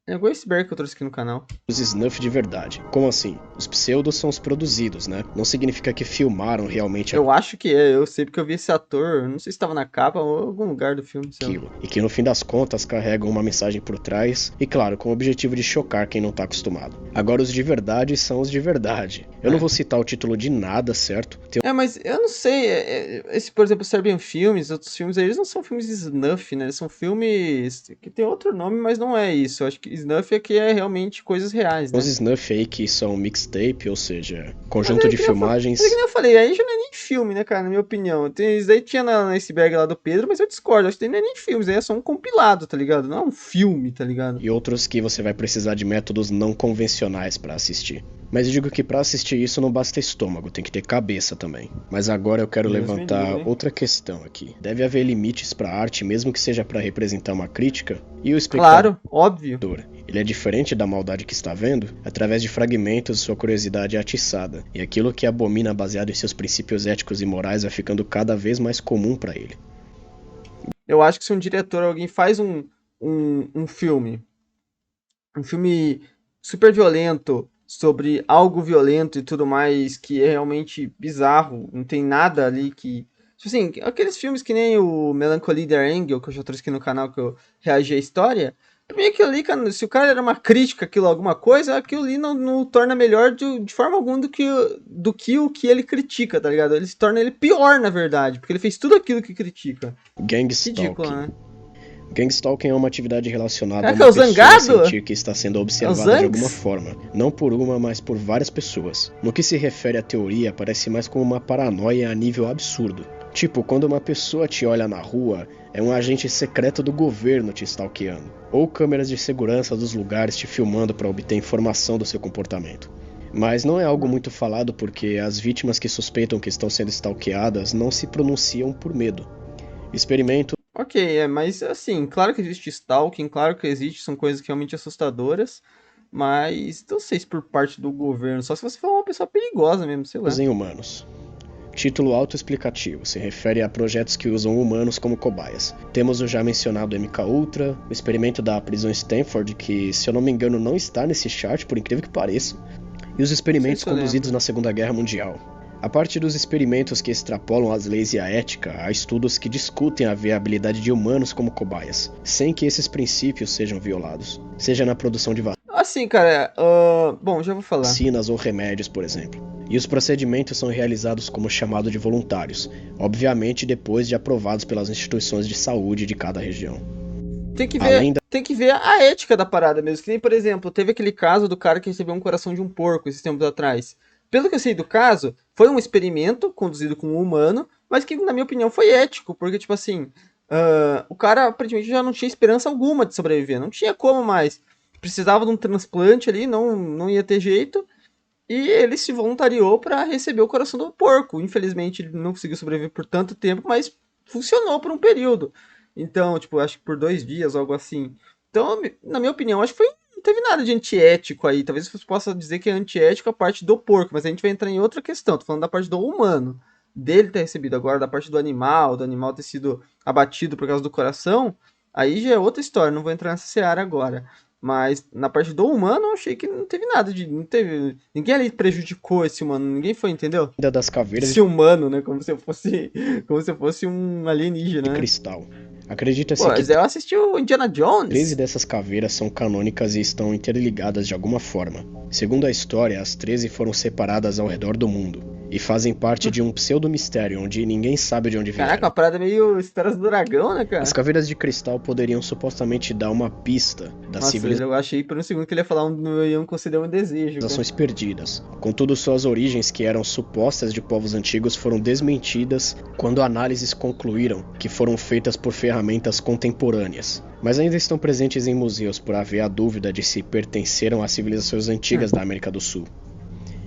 É o iceberg que eu trouxe aqui no canal. os snuff de verdade. Como assim? Os pseudos são os produzidos, né? Não significa que filmaram realmente Eu acho que é, eu sei porque eu vi esse ator, não sei se estava na capa ou em algum lugar do filme, sei lá. aquilo. E que no fim das contas carregam uma mensagem por trás, e claro, com o objetivo de chocar quem não tá acostumado. Agora os de verdade são os de verdade. Eu não vou citar o título de nada, certo? Mas eu não sei, esse, por exemplo, Serbian Filmes, outros filmes, eles não são filmes de snuff, né? Eles são filmes que tem outro nome, mas não é isso. Eu acho que snuff é que é realmente coisas reais, né? Os snuff aí que são mixtape, ou seja, conjunto de filmagens. Mas é que nem eu falei, aí já não é nem filme, né, cara, na minha opinião. Isso daí tinha na iceberg lá do Pedro, mas eu discordo. Acho que daí não é nem filmes, daí é só um compilado, tá ligado? Não é um filme, tá ligado? E outros que você vai precisar de métodos não convencionais pra assistir. Mas eu digo que pra assistir isso não basta estômago, tem que ter cabeça também. Mas agora eu quero Deus me levantar livre, hein? outra questão aqui. Deve haver limites pra arte, mesmo que seja pra representar uma crítica? E o espectador, Claro, óbvio. ele é diferente da maldade que está vendo? Através de fragmentos, sua curiosidade é atiçada. E aquilo que abomina baseado em seus princípios éticos e morais vai ficando cada vez mais comum pra ele. Eu acho que se um diretor, alguém faz um filme super violento, sobre algo violento e tudo mais, que é realmente bizarro, não tem nada ali que... Tipo assim, aqueles filmes que nem o Melancholy The Angel, que eu já trouxe aqui no canal, que eu reagi à história, pra mim aquilo ali, cara, se o cara era uma crítica aquilo alguma coisa, aquilo ali não torna melhor de forma alguma do que o que ele critica, tá ligado? Ele se torna ele pior, na verdade, porque ele fez tudo aquilo que critica. Ridículo, né? Gangstalking é uma atividade relacionada Caraca, a uma é o pessoa Zangado? sentir que está sendo É o observada de Zangs? alguma forma, não por uma, mas por várias pessoas. No que se refere à teoria, parece mais como uma paranoia a nível absurdo. Tipo, quando uma pessoa te olha na rua, é um agente secreto do governo te stalkeando, ou câmeras de segurança dos lugares te filmando para obter informação do seu comportamento. Mas não é algo muito falado porque as vítimas que suspeitam que estão sendo stalkeadas não se pronunciam por medo. Experimento Ok, mas assim, claro que existe stalking, claro que existe, são coisas que realmente assustadoras, mas não sei se por parte do governo, só se você for uma pessoa perigosa mesmo, sei lá. em humanos. Título autoexplicativo, se refere a projetos que usam humanos como cobaias. Temos o já mencionado MK-Ultra, o experimento da prisão Stanford, que se eu não me engano não está nesse chart, por incrível que pareça, e os experimentos eu conduzidos na Segunda Guerra Mundial. A parte dos experimentos que extrapolam as leis e a ética, há estudos que discutem a viabilidade de humanos como cobaias, sem que esses princípios sejam violados, seja na produção de Assim, cara, bom, já vou falar. vacinas ou remédios, por exemplo. E os procedimentos são realizados como chamado de voluntários, obviamente depois de aprovados pelas instituições de saúde de cada região. Tem que ver a ética da parada mesmo, que nem, por exemplo, teve aquele caso do cara que recebeu um coração de um porco esses tempos atrás. Pelo que eu sei do caso, foi um experimento conduzido com um humano, mas que, na minha opinião, foi ético, porque, tipo assim, o cara aparentemente já não tinha esperança alguma de sobreviver, não tinha como mais. Precisava de um transplante ali, não ia ter jeito, e ele se voluntariou para receber o coração do porco. Infelizmente, ele não conseguiu sobreviver por tanto tempo, mas funcionou por um período. Então, tipo, acho que por 2 dias, algo assim. Então, na minha opinião, acho que não teve nada de antiético aí. Talvez você possa dizer que é antiético a parte do porco, mas a gente vai entrar em outra questão. Tô falando da parte do humano, dele ter recebido. Agora, da parte do animal ter sido abatido por causa do coração, aí já é outra história. Não vou entrar nessa seara agora. Mas na parte do humano, eu achei que não teve nada de. Não teve. Ninguém ali prejudicou esse humano. Ninguém foi, entendeu? Das caveiras Esse humano, né? Como se eu fosse. Como se eu fosse um alienígena, de né? cristal. Acredita-se Pô, que mas eu assisti o Indiana 13 Jones. dessas caveiras são canônicas e estão interligadas de alguma forma. Segundo a história, as 13 foram separadas ao redor do mundo. e fazem parte de um pseudo-mistério onde ninguém sabe de onde vieram. Caraca, uma parada meio Histórias do Dragão, né, cara? As caveiras de cristal poderiam supostamente dar uma pista das Nossa, eu achei por um segundo que ele ia falar iam conceder um desejo. civilizações perdidas. Contudo, suas origens, que eram supostas de povos antigos, foram desmentidas quando análises concluíram que foram feitas por ferramentas contemporâneas. Mas ainda estão presentes em museus por haver a dúvida de se pertenceram às civilizações antigas da América do Sul.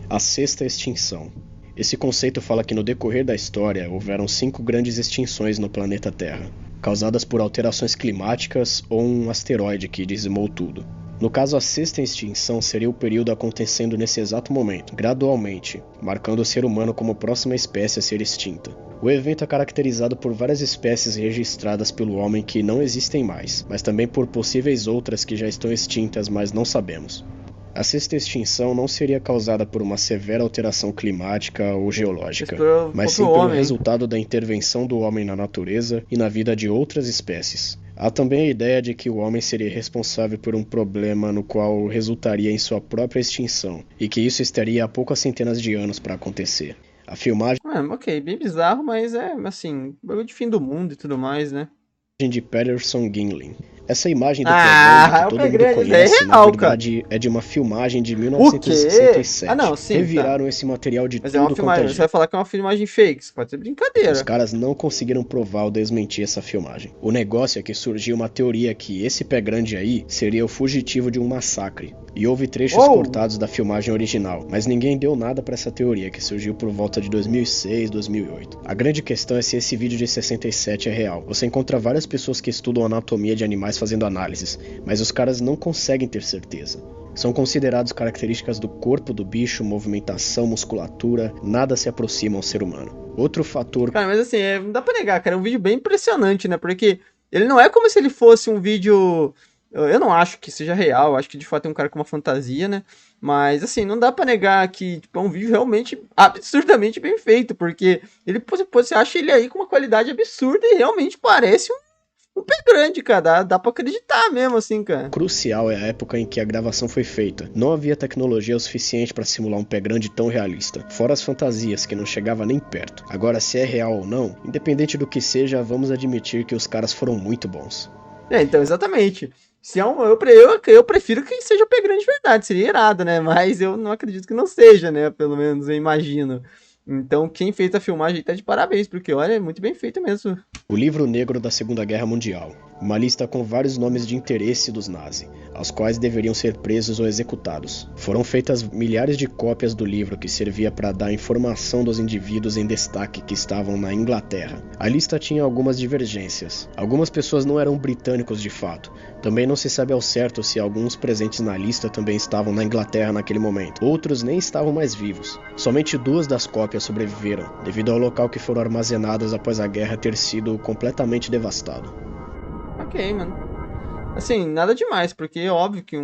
A sexta extinção. Esse conceito fala que no decorrer da história houveram 5 grandes extinções no planeta Terra, causadas por alterações climáticas ou um asteroide que dizimou tudo. No caso, a sexta extinção seria o período acontecendo nesse exato momento, gradualmente, marcando o ser humano como próxima espécie a ser extinta. O evento é caracterizado por várias espécies registradas pelo homem que não existem mais, mas também por possíveis outras que já estão extintas, mas não sabemos. A sexta extinção não seria causada por uma severa alteração climática ou geológica, mas sim pelo resultado da intervenção do homem na natureza e na vida de outras espécies. Há também a ideia de que o homem seria responsável por um problema no qual resultaria em sua própria extinção, e que isso estaria a poucas centenas de anos para acontecer. A filmagem Ok, bem bizarro, mas é, assim, bagulho de fim do mundo e tudo mais, né? de Patterson Gimlin. Essa imagem do Pé Grande que todo mundo conhece, na verdade, é de uma filmagem de 1967. Ah, não, sim, Reviraram esse material de mas tudo é uma filmagem, você vai falar que é uma filmagem fake, isso pode ser brincadeira. Os caras não conseguiram provar ou desmentir essa filmagem. O negócio é que surgiu uma teoria que esse Pé Grande aí seria o fugitivo de um massacre. E houve trechos cortados da filmagem original, mas ninguém deu nada pra essa teoria, que surgiu por volta de 2006, 2008. A grande questão é se esse vídeo de 67 é real. Você encontra várias pessoas que estudam anatomia de animais fazendo análises, mas os caras não conseguem ter certeza. São considerados características do corpo do bicho, movimentação, musculatura, nada se aproxima ao ser humano. Outro fator... Cara, mas assim, não dá pra negar, cara, é um vídeo bem impressionante, né? Porque ele não é como se ele fosse um vídeo... Eu não acho que seja real, eu acho que de fato é um cara com uma fantasia, né? Mas assim, não dá pra negar que tipo, é um vídeo realmente absurdamente bem feito, porque você acha ele aí com uma qualidade absurda e realmente parece um pé grande, cara. Dá pra acreditar mesmo, assim, cara. Crucial é a época em que a gravação foi feita. Não havia tecnologia o suficiente para simular um pé grande tão realista, fora as fantasias, que não chegava nem perto. Agora, se é real ou não, independente do que seja, vamos admitir que os caras foram muito bons. Então, exatamente. Se é eu prefiro que seja o pé grande de verdade, seria irado, né? Mas eu não acredito que não seja, né? Pelo menos eu imagino. Então, quem fez a filmagem tá de parabéns, porque olha, é muito bem feito mesmo. O Livro Negro da Segunda Guerra Mundial. Uma lista com vários nomes de interesse dos nazis, aos quais deveriam ser presos ou executados. Foram feitas milhares de cópias do livro que servia para dar informação dos indivíduos em destaque que estavam na Inglaterra. A lista tinha algumas divergências. Algumas pessoas não eram britânicos de fato. Também não se sabe ao certo se alguns presentes na lista também estavam na Inglaterra naquele momento. Outros nem estavam mais vivos. Somente 2 das cópias sobreviveram, devido ao local que foram armazenadas após a guerra ter sido completamente devastado. Ok, mano. Assim, nada demais, porque é óbvio que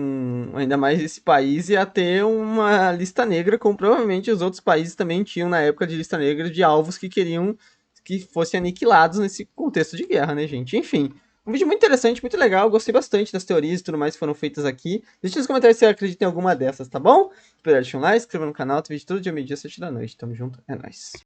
ainda mais esse país ia ter uma lista negra, como provavelmente os outros países também tinham na época de lista negra de alvos que queriam que fossem aniquilados nesse contexto de guerra, né, gente? Enfim, um vídeo muito interessante, muito legal, gostei bastante das teorias e tudo mais que foram feitas aqui. Deixa nos comentários se você acredita em alguma dessas, tá bom? Espero deixar um like, se inscreva no canal, tem vídeo todo dia, meio-dia, 7 da noite. Tamo junto, é nóis.